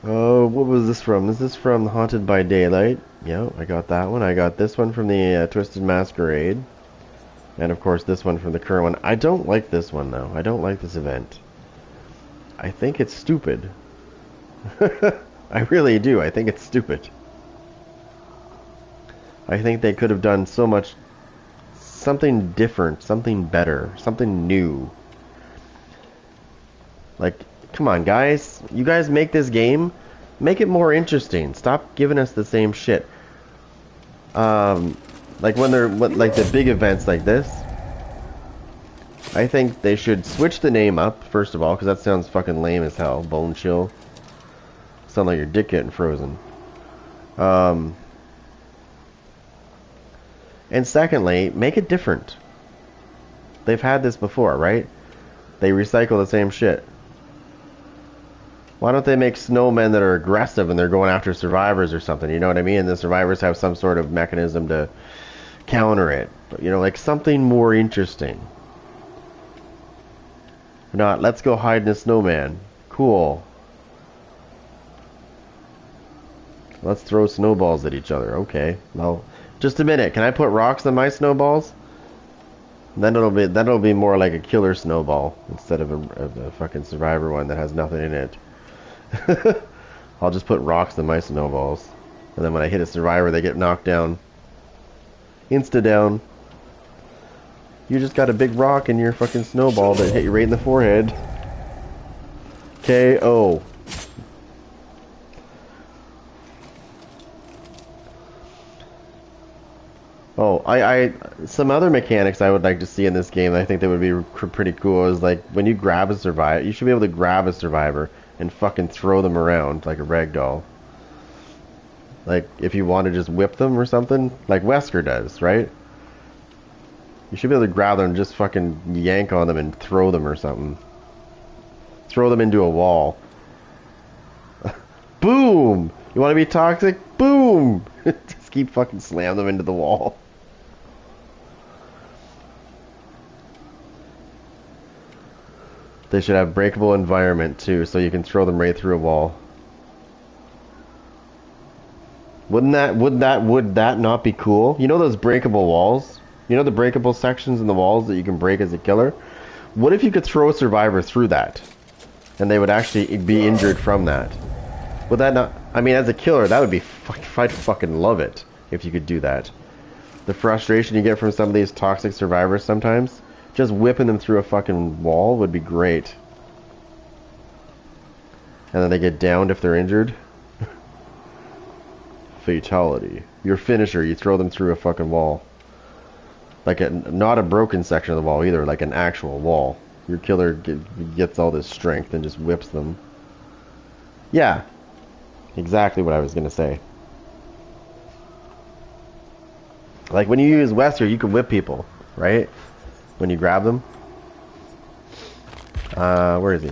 Oh, what was this from? This is from Haunted by Daylight. Yeah, I got that one. I got this one from the Twisted Masquerade. And of course this one from the current one. I don't like this one though. I don't like this event. I think it's stupid. I really do. I think it's stupid. I think they could have done so much, something different, something better, something new. Like, come on guys, you guys make this game, make it more interesting. Stop giving us the same shit. Like when they're like the big events like this, I think they should switch the name up first of all, because that sounds fucking lame as hell. Bone Chill. Sound like your dick getting frozen. And secondly, make it different. They've had this before, right? They recycle the same shit. Why don't they make snowmen that are aggressive and they're going after survivors or something? You know what I mean? And the survivors have some sort of mechanism to counter it. But, you know, like something more interesting. Not, let's go hide in a snowman. Cool. Let's throw snowballs at each other. Okay. Well, just a minute. Can I put rocks in my snowballs? Then it'll be more like a killer snowball instead of a fucking survivor one that has nothing in it. I'll just put rocks in my snowballs, and then when I hit a survivor, they get knocked down. Insta down. You just got a big rock in your fucking snowball that hit you right in the forehead. KO. Oh, some other mechanics I would like to see in this game, I think that would be pretty cool, is like when you grab a survivor, you should be able to grab a survivor and fucking throw them around like a ragdoll. Like if you want to just whip them or something, like Wesker does, right? You should be able to grab them and just fucking yank on them and throw them or something. Throw them into a wall. Boom! You want to be toxic? Boom! Just keep fucking slam them into the wall. They should have breakable environment too, so you can throw them right through a wall. Would that not be cool? You know those breakable walls? You know the breakable sections in the walls that you can break as a killer? What if you could throw a survivor through that? And they would actually be injured from that. Would that not... I mean, as a killer, that would be... I'd fucking love it if you could do that. The frustration you get from some of these toxic survivors sometimes, just whipping them through a fucking wall would be great. And then they get downed if they're injured. Fatality. Your finisher, you throw them through a fucking wall. Like not a broken section of the wall either, like an actual wall. Your killer gets all this strength and just whips them. Yeah. Exactly what I was going to say. Like when you use Wesker, you can whip people, right? When you grab them. Where is he?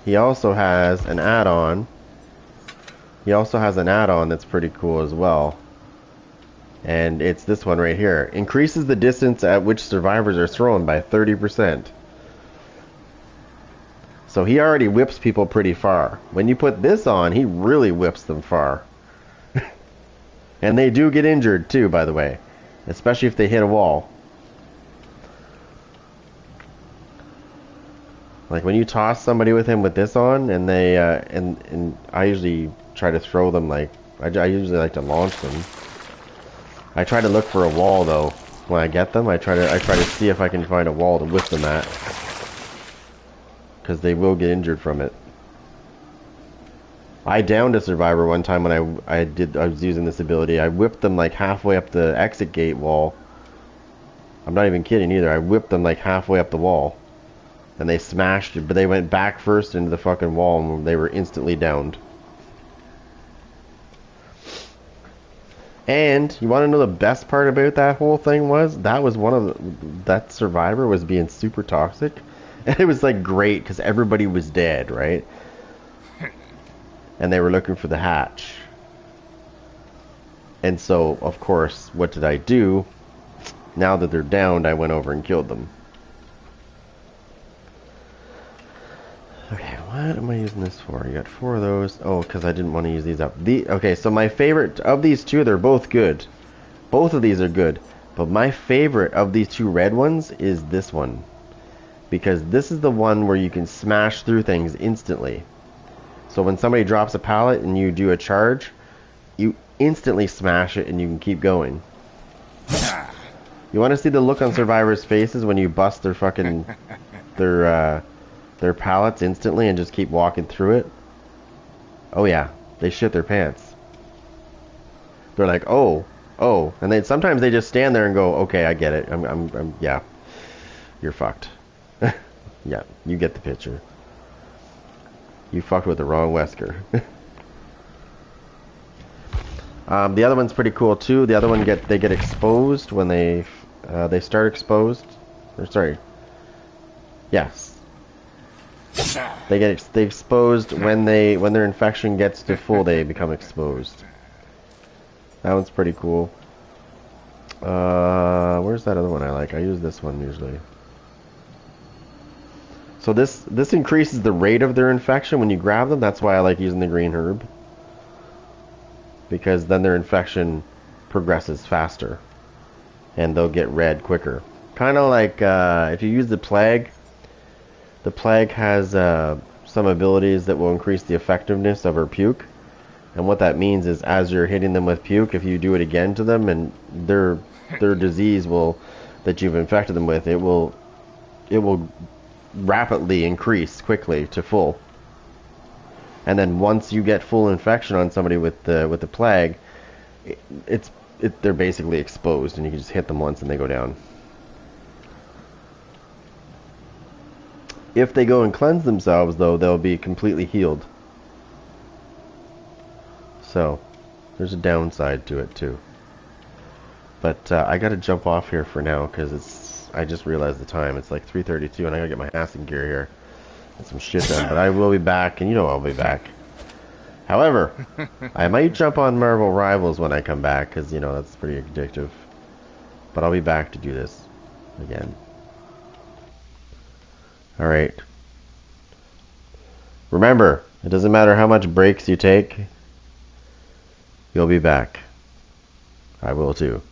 He also has an add-on. He also has an add-on that's pretty cool as well. And it's this one right here. Increases the distance at which survivors are thrown by 30%. So he already whips people pretty far. When you put this on, he really whips them far. And they do get injured too, by the way. Especially if they hit a wall. Like when you toss somebody with him with this on, and they and I usually try to throw them like I usually like to launch them. I try to look for a wall though when I get them. I try to see if I can find a wall to whip them at, because they will get injured from it. I downed a survivor one time when I was using this ability. I whipped them like halfway up the exit gate wall. I'm not even kidding either. I whipped them like halfway up the wall. And they smashed it, but they went back first into the fucking wall and they were instantly downed. And you want to know the best part about that whole thing was? That was that survivor was being super toxic. And it was like great because everybody was dead, right? And they were looking for the hatch. And so, of course, what did I do? Now that they're downed, I went over and killed them. Okay, what am I using this for? You got 4 of those. Oh, because I didn't want to use these up. Okay, so my favorite of these two, they're both good. Both of these are good. But my favorite of these 2 red ones is this one. Because this is the one where you can smash through things instantly. So when somebody drops a pallet and you do a charge, you instantly smash it and you can keep going. You want to see the look on survivors' faces when you bust their fucking... their pallets instantly and just keep walking through it? Oh yeah, they shit their pants. They're like, oh, and then sometimes they just stand there and go, okay, I get it. Yeah, you're fucked. Yeah, you get the picture. You fucked with the wrong Wesker. The other one's pretty cool too. The other one they get exposed when they start exposed. Or sorry. Yes. They exposed when their infection gets to full. They become exposed. That one's pretty cool. Where's that other one I like? I use this one usually. So this increases the rate of their infection when you grab them. That's why I like using the green herb, because then their infection progresses faster and they'll get red quicker. Kind of like if you use the plague. The plague has some abilities that will increase the effectiveness of her puke. And what that means is as you're hitting them with puke, if you do it again to them and their disease that you've infected them with, it will rapidly increase quickly to full. And then once you get full infection on somebody with the plague, they're basically exposed and you can just hit them once and they go down. If they go and cleanse themselves, though, they'll be completely healed. So, there's a downside to it, too. But I gotta jump off here for now, because I just realized the time. It's like 3:32, and I gotta get my ass in gear here. Get some shit done, but I will be back, and you know I'll be back. However, I might jump on Marvel Rivals when I come back, because, you know, that's pretty addictive. But I'll be back to do this again. Alright. Remember, it doesn't matter how much breaks you take, you'll be back. I will too.